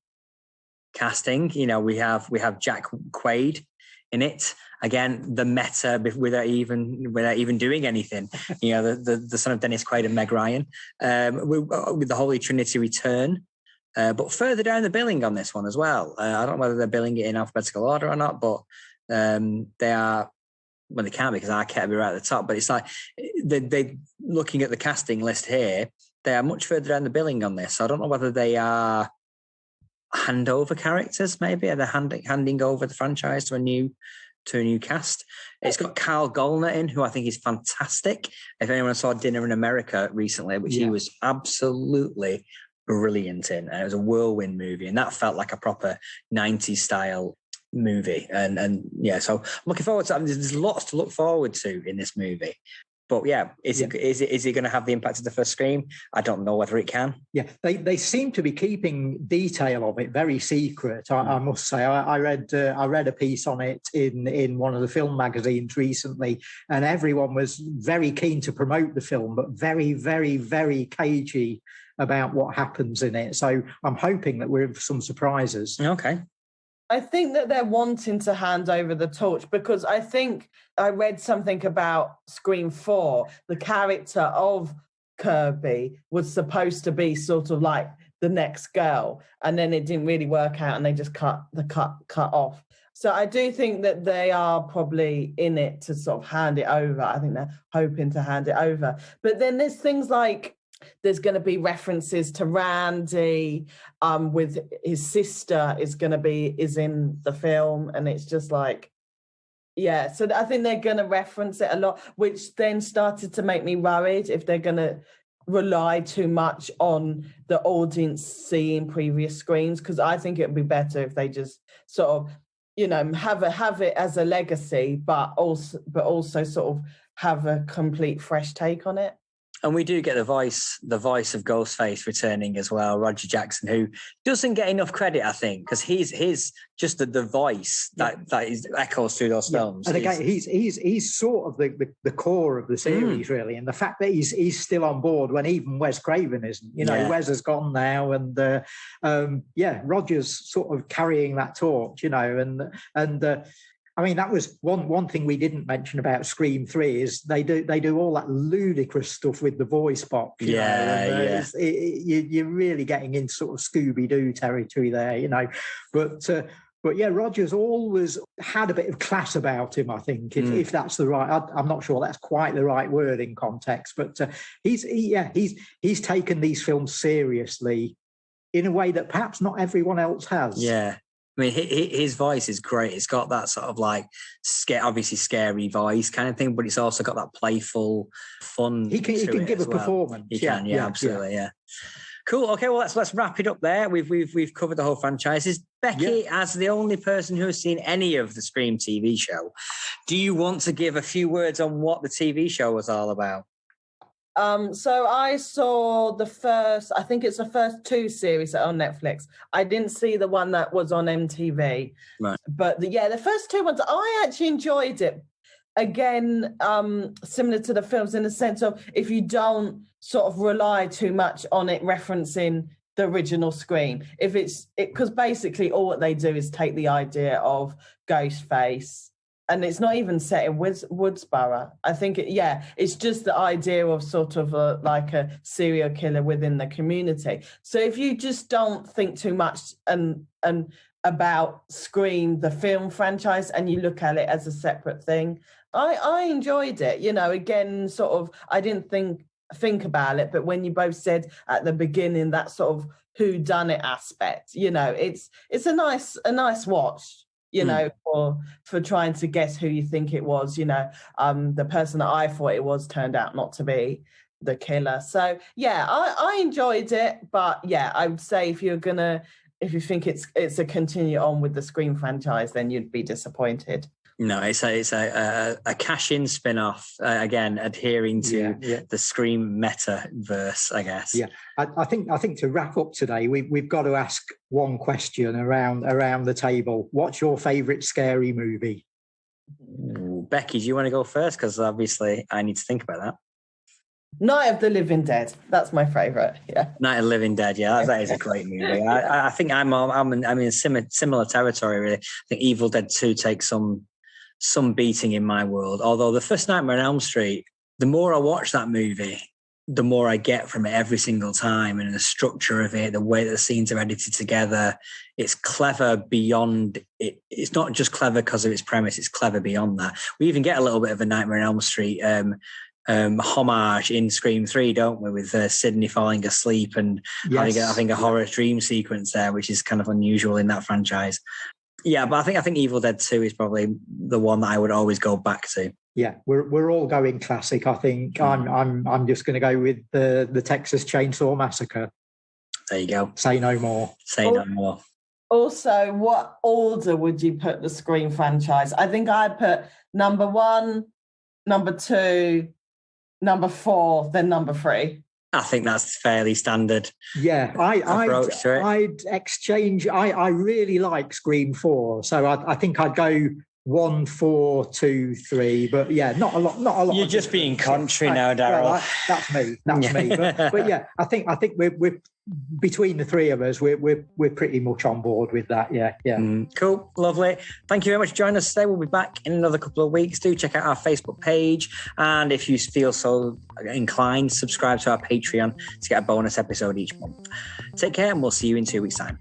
casting. You know, we have Jack Quaid in it. Again, the meta without even doing anything. You know, the son of Dennis Quaid and Meg Ryan, with the Holy Trinity return. But further down the billing on this one as well. I don't know whether they're billing it in alphabetical order or not, but they are. Well, they can, because Arquette will be right at the top. But it's like they looking at the casting list here, they are much further down the billing on this. So I don't know whether they are handover characters. Maybe are they handing over the franchise to to a new cast. It's got Carl Gollner in, who I think is fantastic. If anyone saw Dinner in America recently, which he was absolutely brilliant in, and it was a whirlwind movie, and that felt like a proper 90s style movie. And yeah, so I'm looking forward to. I mean, there's lots to look forward to in this movie. But yeah, is it going to have the impact of the first Scream? I don't know whether it can. Yeah, they seem to be keeping detail of it very secret. I must say, I read a piece on it in one of the film magazines recently, and everyone was very keen to promote the film, but very, very, very cagey about what happens in it. So I'm hoping that we're in for some surprises. Okay. I think that they're wanting to hand over the torch, because I think I read something about Scream 4. The character of Kirby was supposed to be sort of like the next girl, and then it didn't really work out, and they just cut off. So I do think that they are probably in it to sort of hand it over. I think they're hoping to hand it over. But then there's things like, there's going to be references to Randy, with his sister is in the film, and it's just like, yeah. So I think they're going to reference it a lot, which then started to make me worried if they're going to rely too much on the audience seeing previous Screams, because I think it would be better if they just sort of, have it as a legacy, but also sort of have a complete fresh take on it. And we do get the voice of Ghostface returning as well, Roger Jackson, who doesn't get enough credit, I think, because he's just the voice that echoes through those films. And again, he's sort of the core of the series, really, and the fact that he's still on board when even Wes Craven isn't. Wes has gone now, and Roger's sort of carrying that torch, and. I mean, that was one thing we didn't mention about Scream 3 is they do all that ludicrous stuff with the voice box. You're really getting into sort of Scooby-Doo territory there, But yeah, Roger's always had a bit of class about him, I think, if that's the right. I'm not sure that's quite the right word in context, but he's taken these films seriously in a way that perhaps not everyone else has. Yeah. I mean, his voice is great. It's got that sort of like obviously scary voice kind of thing, but it's also got that playful, fun. He can give a performance. He can, absolutely, yeah. Cool. Okay, well let's wrap it up there. We've covered the whole franchises. Becky, as the only person who has seen any of the Scream TV show, do you want to give a few words on what the TV show was all about? So I saw the first 2 series that are on Netflix. I didn't see the one that was on MTV. Right. But the first 2 ones, I actually enjoyed it. Again, similar to the films in the sense of if you don't sort of rely too much on it referencing the original Scream. Because basically all what they do is take the idea of Ghostface, and it's not even set in Woodsboro. I think, it's just the idea of sort of like a serial killer within the community. So if you just don't think too much and about Scream, the film franchise, and you look at it as a separate thing, I enjoyed it. Again, sort of, I didn't think about it, but when you both said at the beginning that sort of whodunit aspect, it's a nice watch. For trying to guess who you think it was, the person that I thought it was turned out not to be the killer. So I enjoyed it, but I would say if you think it's a continue on with the Scream franchise, then you'd be disappointed. No, it's a cash-in spin-off, again, adhering to the Scream metaverse, I guess. Yeah, I think to wrap up today, we've got to ask one question around the table. What's your favourite scary movie? Ooh, Becky, do you want to go first? Because obviously I need to think about that. Night of the Living Dead. That's my favourite. Yeah. Night of the Living Dead. Yeah, that is a great movie. I think I'm in similar territory, really. I think Evil Dead 2 takes some beating in my world. Although the first Nightmare on Elm Street, the more I watch that movie, the more I get from it every single time, and the structure of it, the way that the scenes are edited together, it's clever beyond it. It's not just clever because of its premise, it's clever beyond that. We even get a little bit of a Nightmare on Elm Street homage in Scream 3, don't we, with Sidney falling asleep and having a horror dream sequence there, which is kind of unusual in that franchise. Yeah, but I think Evil Dead 2 is probably the one that I would always go back to. Yeah, we're all going classic. I think I'm just going to go with the Texas Chainsaw Massacre. There you go. Say no more. Say no more. Also, what order would you put the Scream franchise? I think I'd put number 1, number 2, number 4, then number 3. I think that's fairly standard. Yeah, approach to it. I'd exchange. I really like Scream 4, so I think I'd go 1, 4, 2, 3. But yeah, not a lot. You're just being country now, Daryl. Well, that's me. That's me. But yeah, I think we're between the three of us, we're pretty much on board with that. Yeah. Cool, lovely. Thank you very much for joining us today. We'll be back in another couple of weeks. Do check out our Facebook page, and if you feel so inclined, subscribe to our Patreon to get a bonus episode each month. Take care, and we'll see you in 2 weeks' time.